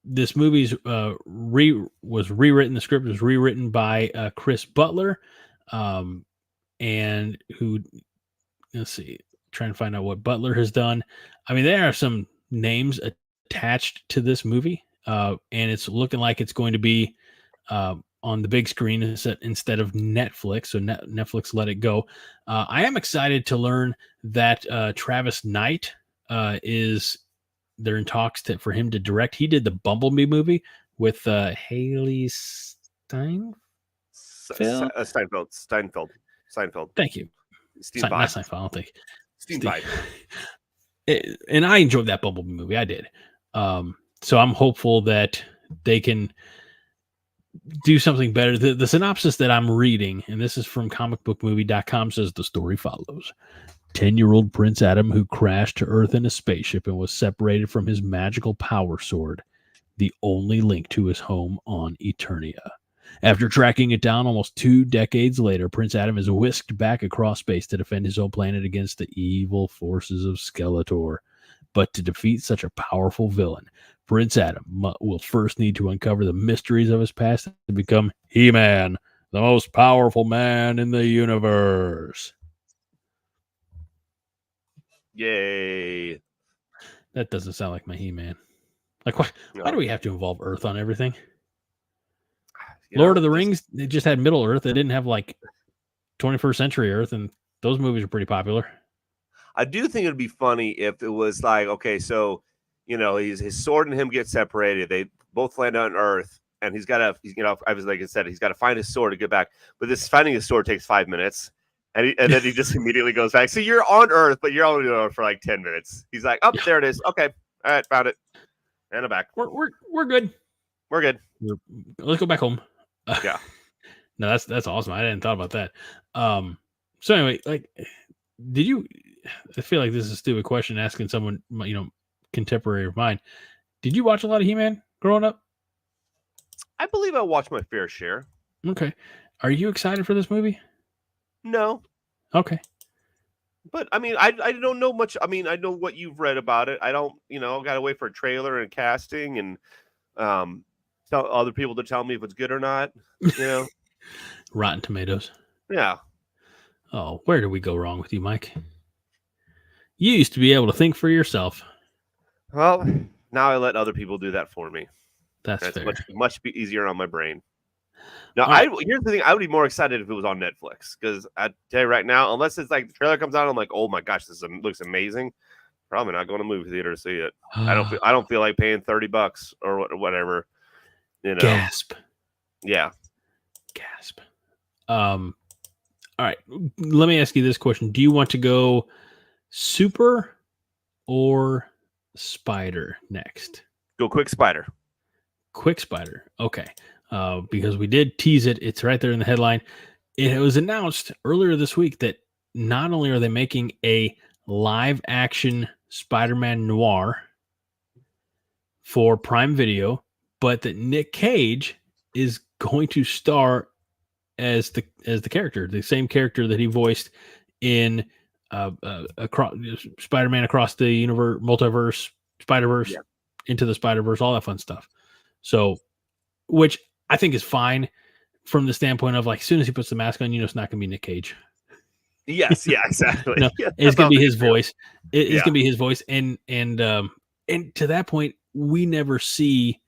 this movie's was rewritten. The script was rewritten by Chris Butler, and who, let's see, trying to find out what Butler has done. I mean, there are some names attached to this movie, and it's looking like it's going to be on the big screen instead of Netflix. So Netflix let it go. I am excited to learn that Travis Knight they're in talks for him to direct. He did the Bumblebee movie with Haley Steinfeld. Steinfeld. Thank you. Not Steinfeld, I don't think. Steinfeld. And I enjoyed that Bumblebee movie. I did. So I'm hopeful that they can do something better. The synopsis that I'm reading, and this is from comicbookmovie.com, says the story follows. 10-year-old Prince Adam, who crashed to Earth in a spaceship and was separated from his magical power sword, the only link to his home on Eternia. After tracking it down almost 2 decades later, Prince Adam is whisked back across space to defend his own planet against the evil forces of Skeletor. But to defeat such a powerful villain, Prince Adam will first need to uncover the mysteries of his past and become He-Man, the most powerful man in the universe. Yay. That doesn't sound like my He-Man. Like, why do we have to involve Earth on everything? Lord of the Rings, they just had Middle Earth. They didn't have, like, 21st century Earth, and those movies are pretty popular. I do think it'd be funny if it was like, okay, so, his sword and him get separated. They both land on Earth, and he's got to, like I said, he's got to find his sword to get back. But this finding his sword takes 5 minutes. And then he just immediately goes back. So you're on Earth, but you're only on Earth for like 10 minutes. He's like, there it is. Okay. All right. Found it. And I'm back. We're good. We're good. Let's go back home. Yeah. No, that's awesome. I didn't thought about that. So anyway, like, I feel like this is a stupid question asking someone, contemporary of mine. Did you watch a lot of He-Man growing up? I believe I watched my fair share. Okay. Are you excited for this movie? No. Okay. But I mean, I don't know much. I mean, I know what you've read about it. I don't, got to wait for a trailer and casting and tell other people to tell me if it's good or not. Rotten Tomatoes. Yeah. Oh, where did we go wrong with you, Mike? You used to be able to think for yourself. Well, now I let other people do that for me. That's fair. much easier on my brain. Now, Right. Here's the thing. I would be more excited if it was on Netflix because I tell you right now, unless it's like the trailer comes out, I'm like, oh my gosh, this looks amazing. Probably not going to movie theater to see it. I don't feel like paying $30 or whatever. Gasp. Yeah. Gasp. All right. Let me ask you this question: do you want to go Super or Spider next? Go Quick Spider. Quick Spider. Okay. Because we did tease it. It's right there in the headline. It was announced earlier this week that not only are they making a live action Spider-Man noir for Prime Video, but that Nick Cage is going to star as the character, the same character that he voiced in across Spider-Man Across the Universe, Multiverse, Spider-Verse, Into the Spider-Verse, all that fun stuff. So, which I think is fine from the standpoint of like, as soon as he puts the mask on, it's not going to be Nick Cage. Yes, yeah, exactly. It's going to be his voice. It's going to be his voice, and to that point, we never see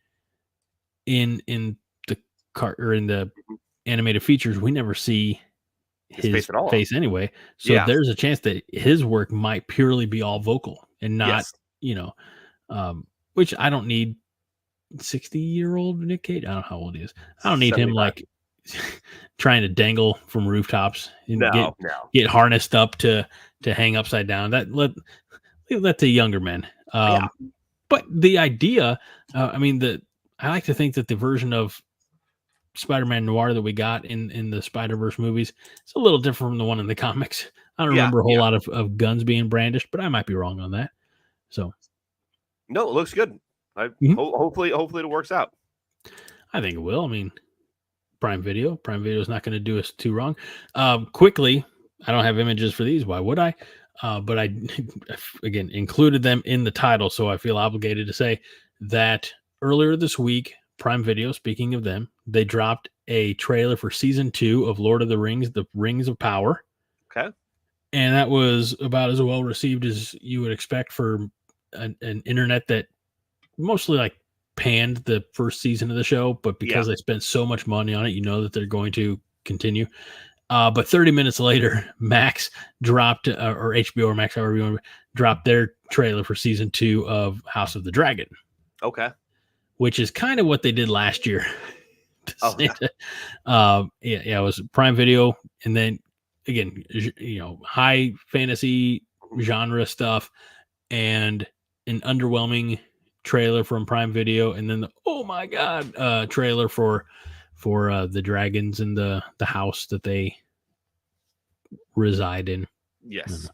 in the car or in the animated features, we never see his face anyway. So there's a chance that his work might purely be all vocal and not, which I don't need 60-year-old Nick Cage. I don't know how old he is. I don't need him like trying to dangle from rooftops and get harnessed up to hang upside down. Leave that to younger men. But the idea, I like to think that the version of Spider-Man Noir that we got in the Spider-Verse movies is a little different from the one in the comics. I don't remember a whole lot of guns being brandished, but I might be wrong on that. So, no, it looks good. Hopefully it works out. I think it will. Prime Video is not going to do us too wrong. Quickly, I don't have images for these. Why would I? But I, again, included them in the title, so I feel obligated to say that earlier this week, Prime Video, speaking of them, they dropped a trailer for season 2 of Lord of the Rings, The Rings of Power. Okay. And that was about as well received as you would expect for an internet that mostly like panned the first season of the show, but because they spent so much money on it, that they're going to continue. But 30 minutes later, Max dropped, or HBO or Max, however you want to, dropped their trailer for season 2 of House of the Dragon. Okay. Which is kind of what they did last year. It was Prime Video, and then again, high fantasy genre stuff, and an underwhelming trailer from Prime Video, and then the oh my god trailer for the dragons and the house that they reside in. Yes.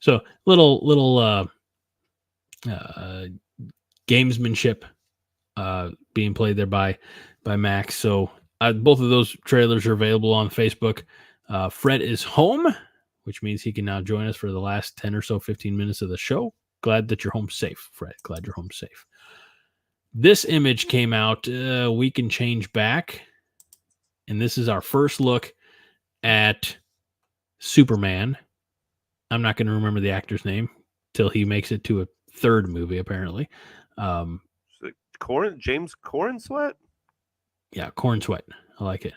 So little gamesmanship being played there by Max. So both of those trailers are available on Facebook. Fred is home, which means he can now join us for the last 10 or so 15 minutes of the show. Glad that you're home safe, Fred. Glad you're home safe. This image came out a week and change back, and this is our first look at Superman. I'm not going to remember the actor's name till he makes it to a third movie, apparently. James Cornsweet? Yeah, Cornsweet. I like it.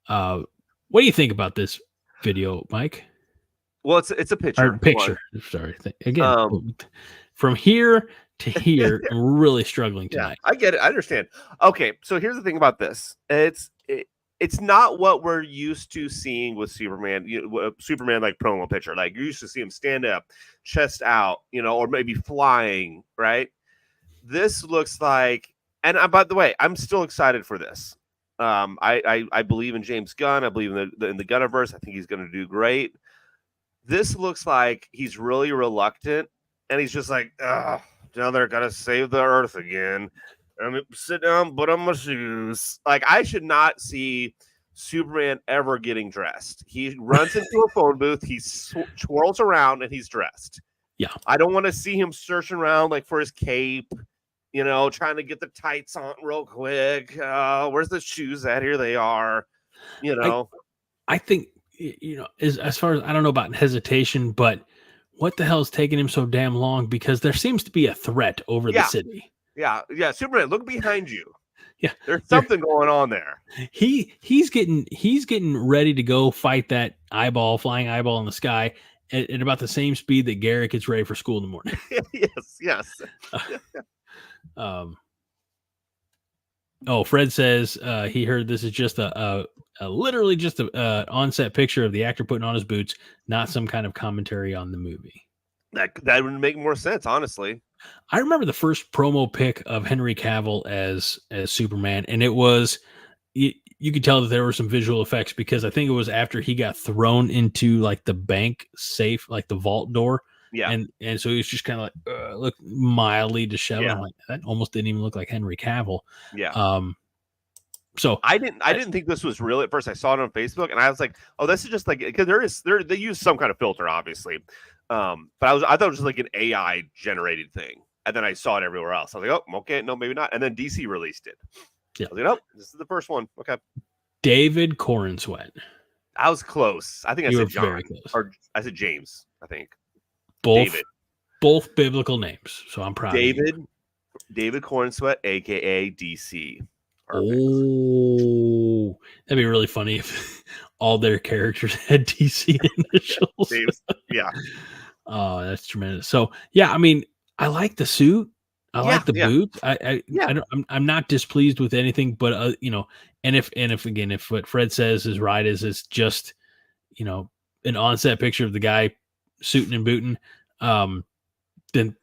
What do you think about this video, Mike? Well, it's a picture. Picture. Sorry. Again, from here to here, I'm really struggling tonight. I get it. I understand. Okay, so here's the thing about this. It's not what we're used to seeing with Superman. Superman like promo picture. Like you're used to see him stand up, chest out, or maybe flying, right? This looks like, and by the way, I'm still excited for this. I believe in James Gunn. I believe in the Gunniverse. I think he's going to do great. This looks like he's really reluctant, and he's just like, now they're gonna save the Earth again. I'm gonna sit down, put on my shoes. Like I should not see Superman ever getting dressed. He runs into a phone booth, he twirls around, and he's dressed. Yeah. I don't want to see him searching around like for his cape, trying to get the tights on real quick. Where's the shoes at? Here they are. I think, as far as I don't know about hesitation, but what the hell is taking him so damn long? Because there seems to be a threat over the city. Yeah. Superman, look behind you. Yeah, there's something going on there. He's getting ready to go fight that flying eyeball in the sky at about the same speed that Garrett gets ready for school in the morning. Yes. Fred says he heard this is just literally just a on-set picture of the actor putting on his boots, not some kind of commentary on the movie. That would make more sense, honestly. I remember the first promo pic of Henry Cavill as Superman, and it was you could tell that there were some visual effects because I think it was after he got thrown into like the bank safe, like the vault door. Yeah, and so he was just kind of like look mildly disheveled. Yeah. I'm like, that almost didn't even look like Henry Cavill. Yeah. So I didn't think this was real at first. I saw it on Facebook, and I was like, "Oh, this is just like," because they use some kind of filter, obviously. But I thought it was just like an AI generated thing, and then I saw it everywhere else. I was like, "Oh, okay, no, maybe not." And then DC released it. Yeah, I was like, "Nope, this is the first one." Okay. David Cornsweat. I was close. I think I said John, very close. Or I said James. I think both biblical names. So I'm proud. David Cornsweat, aka DC. Perfect. Oh, that'd be really funny if all their characters had DC initials. Yeah. Oh, that's tremendous. So yeah, I mean, I like the suit. I like the boots. I'm not displeased with anything, but and if what Fred says is right, is it's just an on-set picture of the guy suiting and booting, then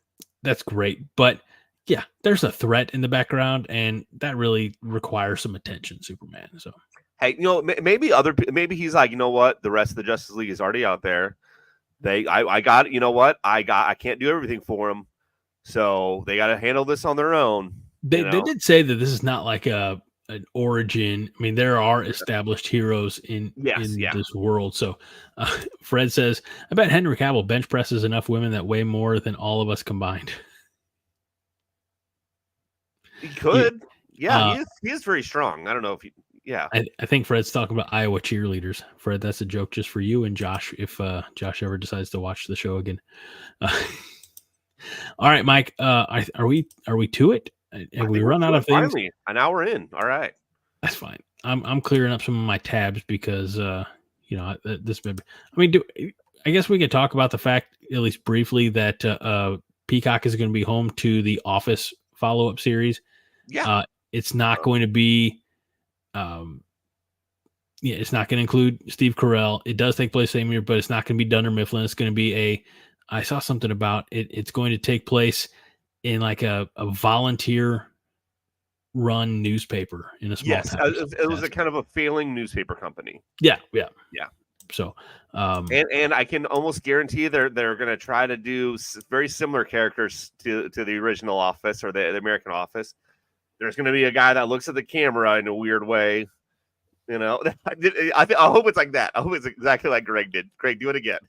that's great. But yeah, there's a threat in the background, and that really requires some attention, Superman. So hey, maybe he's like, you know what, the rest of the Justice League is already out there. I got, you know what, I can't do everything for them, so they got to handle this on their own. They did say that this is not like an origin. I mean, there are established heroes in this world. So Fred says, I bet Henry Cavill bench presses enough women that weigh more than all of us combined. He could. Yeah, he is very strong. I don't know if he. Yeah, I think Fred's talking about Iowa cheerleaders. Fred, that's a joke just for you and Josh. If Josh ever decides to watch the show again. All right, Mike. Are we to it? Have we run out of things? Finally, an hour in. All right, that's fine. I'm clearing up some of my tabs because this. I mean, I guess we could talk about the fact, at least briefly, that Peacock is going to be home to the Office follow-up series. Yeah, it's not going to be. It's not going to include Steve Carell. It does take place same year, but it's not going to be Dunder Mifflin. It's going to be I saw something about it. It's going to take place in like a volunteer run newspaper in a small town. It was a kind of a failing newspaper company. Yeah. So, and I can almost guarantee they're going to try to do very ssimlar characters to the original Office or the American Office. There's going to be a guy that looks at the camera in a weird way. I hope it's like that. I hope it's exactly like Greg did. Greg, do it again.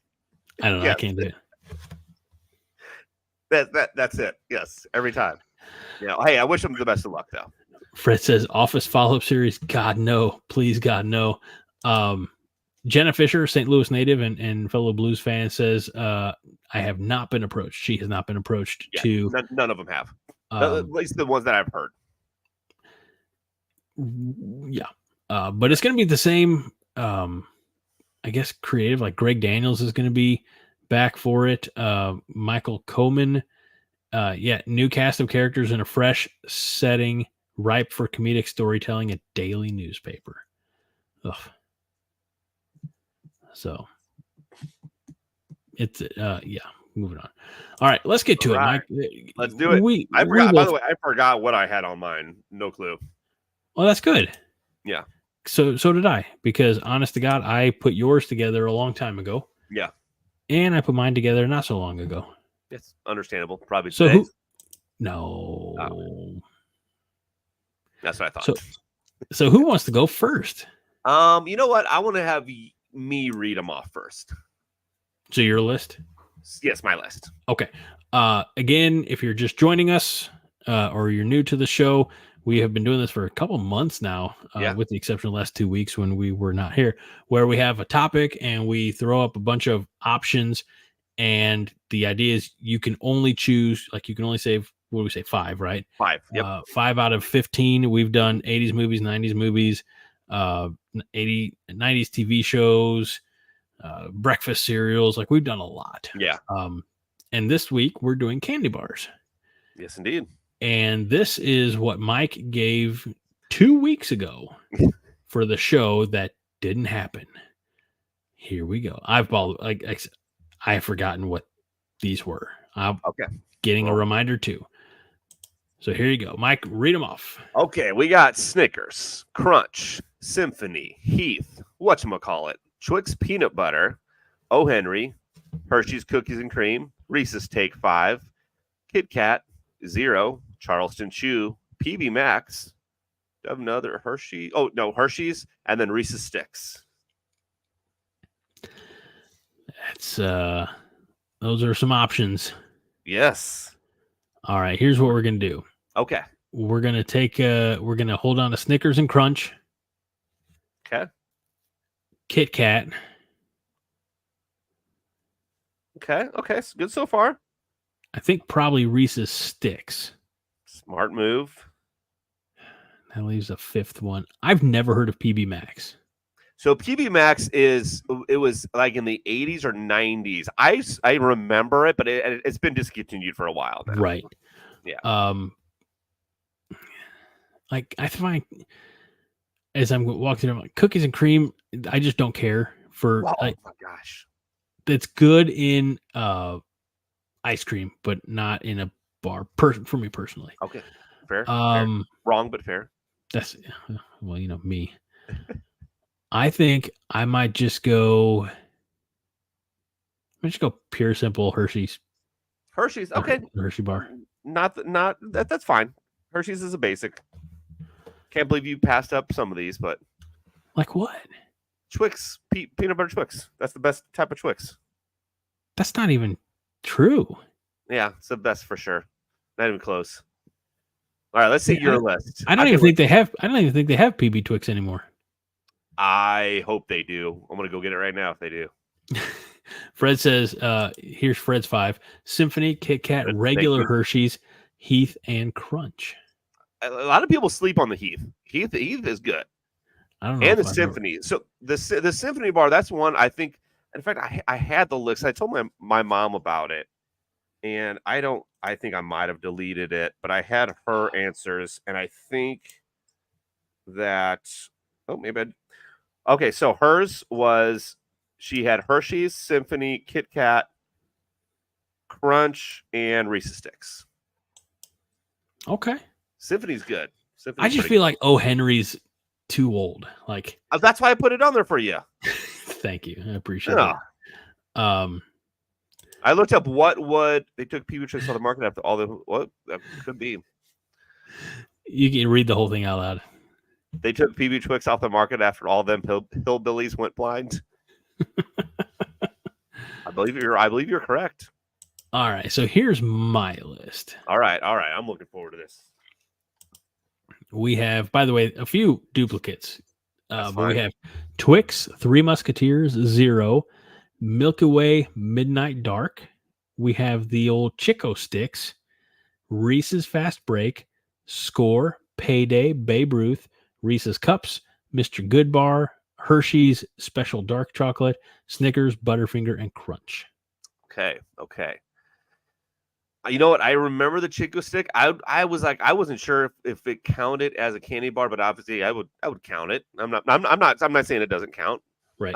I don't know. Yes. I can't do it. That's it. Yes, every time. Hey, I wish him the best of luck, though. Fred says, Office follow-up series. God, no. Please, God, no. Jenna Fisher, St. Louis native and fellow Blues fan, says, I have not been approached. She has not been approached to... None of them have. At least the ones that I've heard. Yeah. But it's going to be the same, I guess, creative. Like Greg Daniels is going to be back for it. Michael Coman. New cast of characters in a fresh setting, ripe for comedic storytelling, a daily newspaper. Ugh. So it's moving on. All right, let's get to it, Mike. Let's do it. I forgot. By the way, I forgot what I had on mine. No clue. Well, that's good. Yeah. So did I, because honest to God, I put yours together a long time ago. Yeah. And I put mine together not so long ago. It's understandable. Probably. So no. Oh. That's what I thought. So who wants to go first? You know what? I want to have me read them off first. So your list? Yes, my list. Okay. Again, if you're just joining us or you're new to the show, we have been doing this for a couple months now, Yeah. with the exception of the last 2 weeks when we were not here, where we have a topic and we throw up a bunch of options. And the idea is you can only choose, like you can only say, what do we say, 5, right? 5. Yep. 5 out of 15. We've done 80s movies, 90s movies, 90s TV shows, breakfast cereals. Like we've done a lot. Yeah. And this week we're doing candy bars. Yes, indeed. And this is what Mike gave 2 weeks ago for the show that didn't happen. Here we go. I've forgotten what these were. I'm getting a reminder too. So here you go. Mike, read them off. Okay, we got Snickers, Crunch, Symphony, Heath, whatchamacallit, Twix Peanut Butter, O. Henry, Hershey's Cookies and Cream, Reese's Take 5, Kit Kat, Zero, Charleston Chew, PB Max, another Hershey. Oh, no, Hershey's, and then Reese's Sticks. That's those are some options. Yes. All right, here's what we're gonna do. Okay. We're gonna hold on to Snickers and Crunch. Okay. Kit Kat. Okay. It's good so far. I think probably Reese's Sticks. Smart move. That leaves a 5th one. I've never heard of PB Max. So PB Max it was like in the 80s or 90s. I remember it, but it's been discontinued for a while now. Right. Yeah. Like I find as I'm walking through, like cookies and cream, I just don't care for. Oh like, my gosh. It's good in ice cream, but not in a bar. For me personally. Okay. Fair. Wrong, but fair. That's me. I think I might just go. Pure simple Hershey's. Hershey's. Okay. Hershey bar. That's fine. Hershey's is a basic. Can't believe you passed up some of these, but like what? Twix, peanut butter Twix. That's the best type of Twix. That's not even true. Yeah, it's the best for sure. Not even close. All right, let's see your list. I don't even think they have PB Twix anymore. I hope they do. I'm gonna go get it right now if they do. Fred says, here's Fred's 5. Symphony, Kit Kat, regular Hershey's, Heath, and Crunch. A lot of people sleep on the Heath. Heath is good. I don't know. And the Symphony. So the Symphony bar, that's one I think. In fact, I had the list. I told my mom about it, and I think I might have deleted it, but I had her answers, and I think that okay. So hers was she had Hershey's, Symphony, Kit Kat, Crunch, and Reese's Sticks. Okay. Symphony's good. I just feel like O. Henry's too old. Like that's why I put it on there for you. Thank you. I appreciate it. I looked up what they took PB Twix on the market after all the what that could be. You can read the whole thing out loud. They took PB Twix off the market after all them hillbillies went blind. I believe you're correct. All right, so here's my list. All right. I'm looking forward to this. We have, by the way, a few duplicates. But we have Twix, Three Musketeers, Zero, Milky Way, Midnight Dark. We have the old Chico Sticks, Reese's Fast Break, Score, Payday, Babe Ruth, Reese's Cups, Mr. Goodbar, Hershey's Special Dark Chocolate, Snickers, Butterfinger, and Crunch. Okay. You know what? I remember the Chico Stick. I was like, I wasn't sure if it counted as a candy bar, but obviously I would count it. I'm not saying it doesn't count. Right.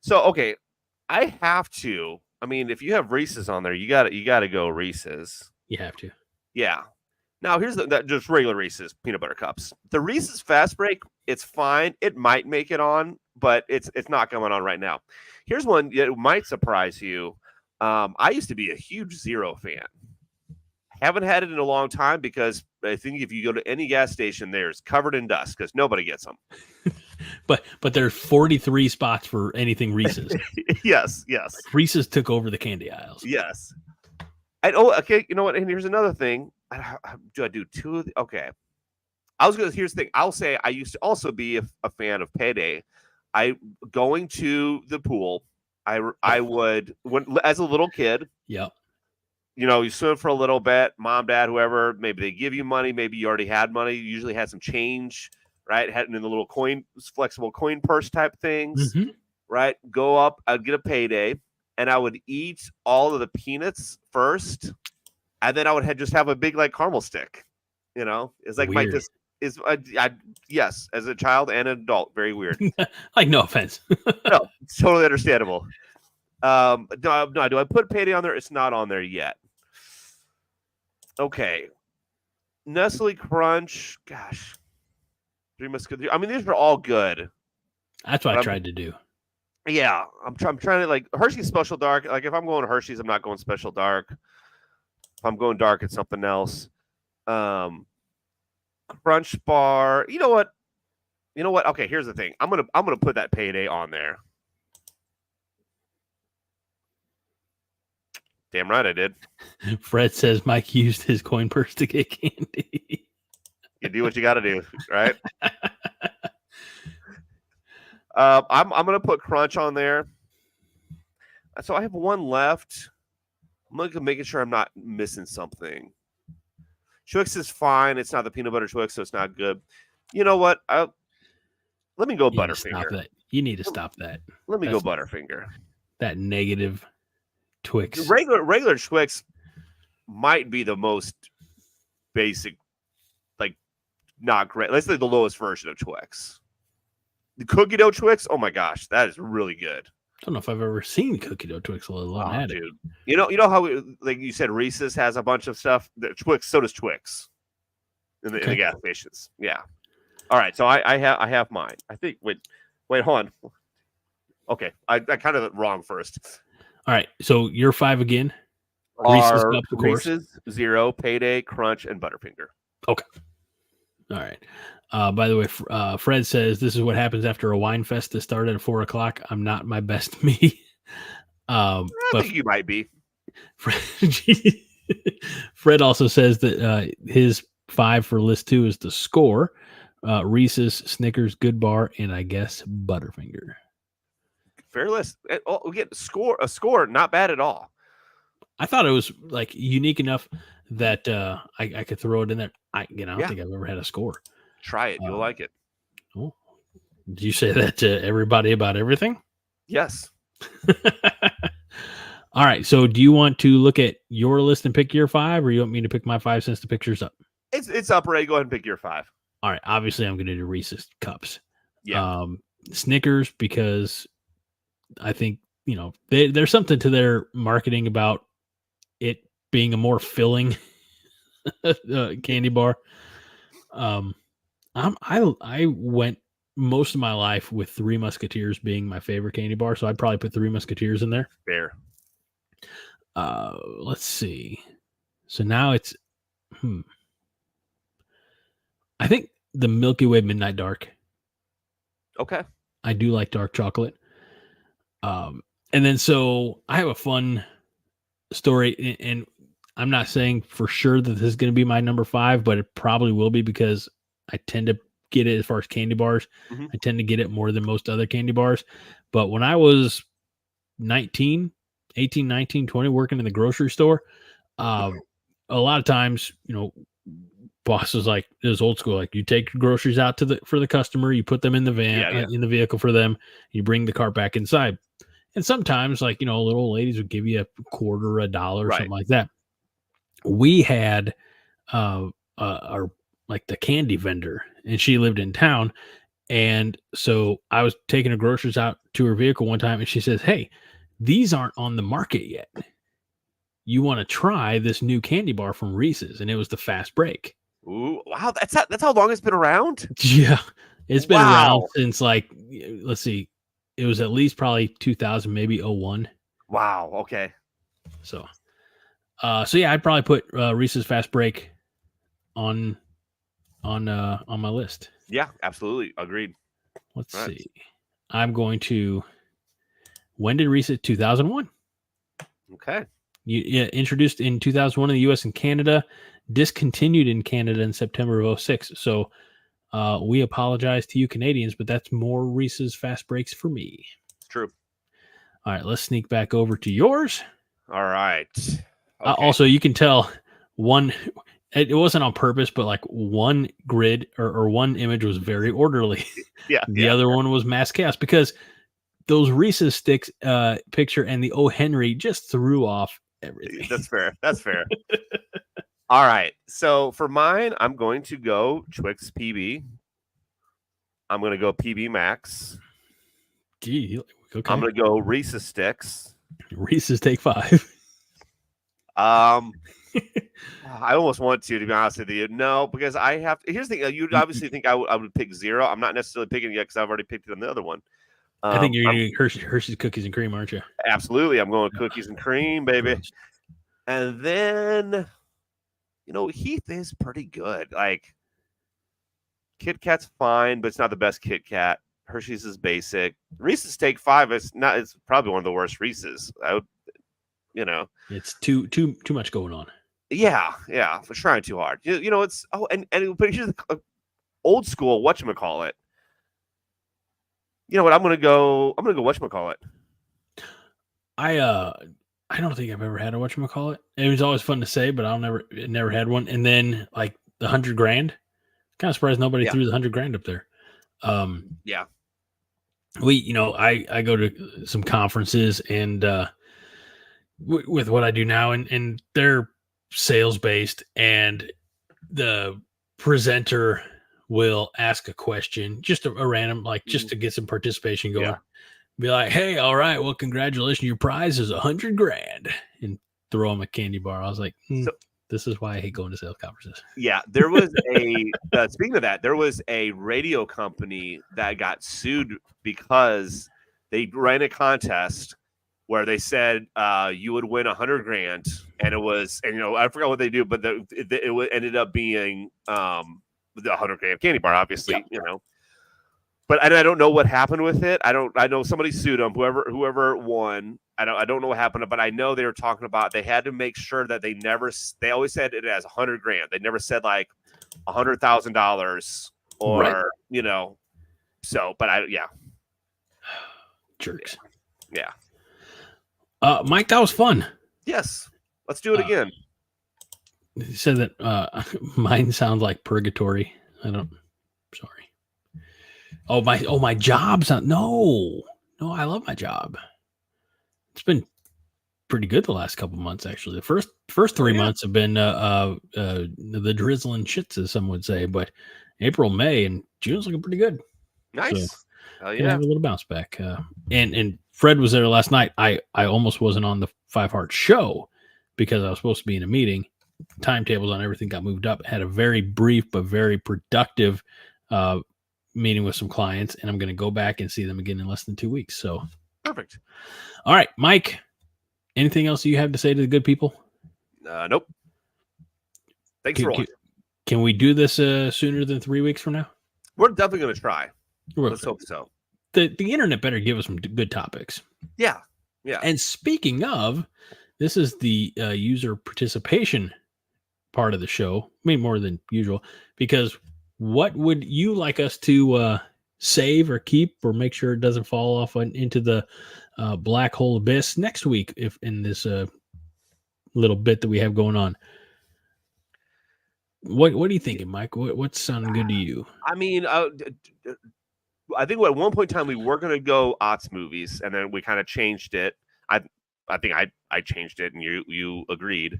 So okay, I have to. I mean, if you have Reese's on there, you got to go Reese's. You have to. Yeah. Now here's that just regular Reese's peanut butter cups. The Reese's Fast Break, it's fine. It might make it on, but it's not coming on right now. Here's one that might surprise you. I used to be a huge Zero fan. Haven't had it in a long time because I think if you go to any gas station, there's covered in dust because nobody gets them. But there's 43 spots for anything Reese's. Yes. Reese's took over the candy aisles. Yes. Okay. You know what? And here's another thing. Do I do two of the, okay. Here's the thing. I'll say I used to also be a fan of Payday. Going to the pool, I would, as a little kid. Yep. You swim for a little bit, mom, dad, whoever, maybe they give you money. Maybe you already had money. You usually had some change, right? Had in the little flexible coin purse type things, right? Go up, I'd get a Payday, and I would eat all of the peanuts first, and then I would just have a big like caramel stick. It's like Weird. yes, as a child and an adult, very weird. Like, no offense. No, it's totally understandable. No, do I put Payday on there? It's not on there yet. Okay. Nestle Crunch. Gosh. Three Musketeers. I mean, these are all good. That's what I tried to do. Yeah. I'm trying to, like, Hershey's Special Dark. Like, if I'm going to Hershey's, I'm not going Special Dark. If I'm going dark, it's something else. Crunch Bar. You know what? Okay, here's the thing. I'm gonna put that Payday on there. Damn right I did. Fred says Mike used his coin purse to get candy. You do what you got to do, right? I'm gonna put Crunch on there. So I have one left. I'm making sure I'm not missing something. Twix is fine. It's not the peanut butter Twix, so it's not good. You know what? Let me go Butterfinger. You need to stop that. Let me go Butterfinger. That negative Twix. Regular Twix might be the most basic, like, not great. Let's say the lowest version of Twix. The cookie dough Twix, oh my gosh, that is really good. I don't know if I've ever seen cookie dough Twix, let alone had it. You know how like you said, Reese's has a bunch of stuff. Twix, so does Twix in the gas stations. Yeah. All right, so I have mine. I think. Wait, hold on. Okay, I kind of wrong first. All right, so you're 5 again. Reese's Cups, of course. Reese's, Zero, Payday, Crunch, and Butterfinger. Okay. All right. By the way, Fred says this is what happens after a wine fest that started at 4:00. I'm not my best me. I think you might be. Fred also says that his 5 for list 2 is the Score, Reese's, Snickers, Good Bar, and I guess Butterfinger. Fair list. We get a score, not bad at all. I thought it was like unique enough that I could throw it in there. I don't think I've ever had a Score. Try it. You'll like it. Oh, do you say that to everybody about everything? Yes. All right. So do you want to look at your list and pick your 5, or you want me to pick my 5 since the picture's up? It's up, Ray. Go ahead and pick your 5. All right. Obviously, I'm going to do Reese's Cups. Yeah. Snickers, because I think, there's something to their marketing about it being a more filling candy bar. I went most of my life with Three Musketeers being my favorite candy bar, so I'd probably put Three Musketeers in there. Fair. Let's see. So now it's I think the Milky Way Midnight Dark. Okay. I do like dark chocolate. And then so I have a fun story, and I'm not saying for sure that this is going to be my number 5, but it probably will be because I tend to get it as far as candy bars. Mm-hmm. I tend to get it more than most other candy bars. But when I was 18, 19, 20, working in the grocery store, a lot of times, boss was like, it was old school. Like, you take groceries out for the customer, you put them in the van, in the vehicle for them, you bring the cart back inside. And sometimes, like, little ladies would give you a quarter, $1, or something like that. We had our like the candy vendor, and she lived in town. And so I was taking her groceries out to her vehicle one time, and she says, "Hey, these aren't on the market yet. You want to try this new candy bar from Reese's?" And it was the Fast Break. Ooh, wow. That's how long it's been around? Yeah. It's been around since, like, let's see, it was at least probably 2000, maybe 01. Wow. Okay. So So yeah, I'd probably put Reese's Fast Break on my list. Yeah, absolutely. Agreed. Let's Right. see. I'm going to. When did Reese's 2001? Okay. Yeah, introduced in 2001 in the U.S. and Canada, discontinued in Canada in September of 06. So we apologize to you Canadians, but that's more Reese's Fast Breaks for me. It's true. All right, let's sneak back over to yours. All right. Okay. Also, you can tell one. It wasn't on purpose, but like one grid or one image was very orderly. Yeah. The other one was mass chaos because those Reese's sticks picture and the O. Henry just threw off everything. That's fair. That's fair. All right. So for mine, I'm going to go Twix PB. I'm going to go PB Max. Gee, okay. I'm going to go Reese's Sticks. Reese's Take 5. I almost want to be honest with you. No, because I have. Here's the thing. You'd obviously think I would pick 0. I'm not necessarily picking it yet because I've already picked it on the other one. I think you're doing Hershey's Cookies and Cream, aren't you? Absolutely. I'm going cookies and cream, baby. And then, Heath is pretty good. Like, Kit Kat's fine, but it's not the best Kit Kat. Hershey's is basic. Reese's Take 5 is not. It's probably one of the worst Reese's. I would, it's too much going on. Yeah, for trying too hard. It's but here's the old school whatchamacallit. You know what? I'm gonna go whatchamacallit. I don't think I've ever had a whatchamacallit. It was always fun to say, but I never had one. And then like the $100 grand. Kind of surprised nobody threw the $100 grand up there. Yeah. I go to some conferences and with what I do now, and they're sales based, and the presenter will ask a question, just a random, like just to get some participation going. Yeah. Be like, hey, all right, well, congratulations, your prize is $100 grand, and throw them a candy bar. I was like, this is why I hate going to sales conferences. Yeah, there was speaking of that, there was a radio company that got sued because they ran a contest where they said you would win $100 grand, and it was, and I forgot what they do, but it ended up being the $100 grand candy bar, obviously, But I don't know what happened with it. I know somebody sued them. Whoever won. I don't know what happened, but I know they were talking about they had to make sure that they always said it as $100 grand. They never said like $100,000 or right. So, but jerks. Yeah. Mike, that was fun. Yes. Let's do it again. You said that mine sounds like purgatory. Sorry. My job's not. No, I love my job. It's been pretty good the last couple months, actually. The first 3 months have been the drizzling shits, as some would say, but April, May, and June's looking pretty good. Nice. So have a little bounce back. And Fred was there last night. I almost wasn't on the 5 Heart show because I was supposed to be in a meeting. Timetables on everything got moved up. Had a very brief but very productive meeting with some clients, and I'm going to go back and see them again in less than 2 weeks. So perfect. All right, Mike, anything else you have to say to the good people? Nope. Thanks for watching. Can we do this sooner than 3 weeks from now? We're definitely going to try. Let's hope so. The internet better give us some good topics. Yeah. And speaking of, this is the user participation part of the show. I mean, more than usual, because what would you like us to save or keep or make sure it doesn't fall off into the black hole abyss next week, if in this little bit that we have going on? What are you thinking, Mike? What's sounding good to you? I mean, I think at one point in time we were going to go Ots movies, and then we kind of changed it. I think I changed it, and you agreed.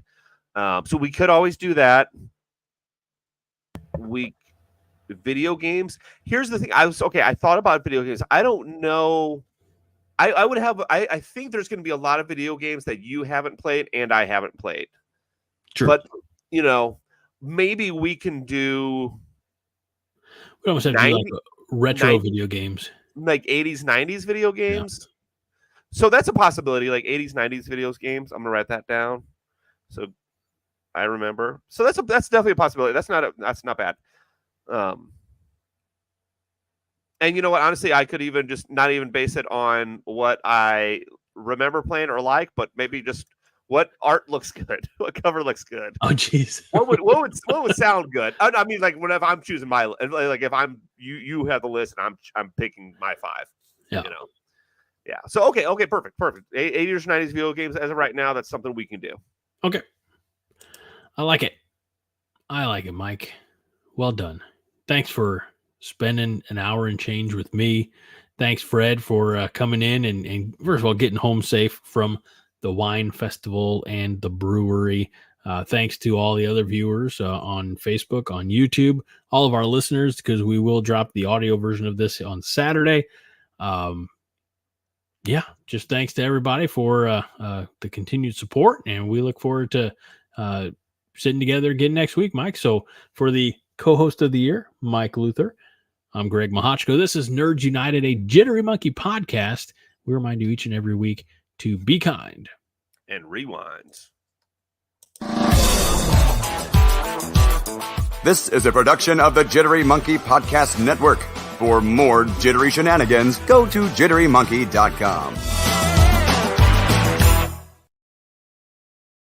So we could always do that. Video games. Here's the thing. I thought about video games. I don't know. I think there's going to be a lot of video games that you haven't played and I haven't played. True. But maybe we can do. We almost have to do like retro video games, like 80s, 90s video games. Yeah. So that's a possibility, like 80s, 90s video games. I'm gonna write that down. So I remember. So that's definitely a possibility. That's not bad. And you know what? Honestly, I could even just not even base it on what I remember playing or like, but maybe just what art looks good, what cover looks good. Oh, jeez. what would sound good? I mean, like whenever I'm choosing my, like if I'm you have the list and I'm picking my 5. Yeah. You know. Yeah. So okay, perfect. 80s, 90s video games as of right now. That's something we can do. Okay. I like it, Mike. Well done. Thanks for spending an hour and change with me. Thanks, Fred, for coming in and first of all, getting home safe from the wine festival and the brewery. Thanks to all the other viewers on Facebook, on YouTube, all of our listeners, because we will drop the audio version of this on Saturday. Yeah, just thanks to everybody for the continued support, and we look forward to sitting together again next week, Mike. So for the co-host of the year, Mike Luther, I'm Greg Mahochko. This is Nerds United, a Jittery Monkey podcast. We remind you each and every week to be kind. And rewind. This is a production of the Jittery Monkey Podcast Network. For more jittery shenanigans, go to jitterymonkey.com.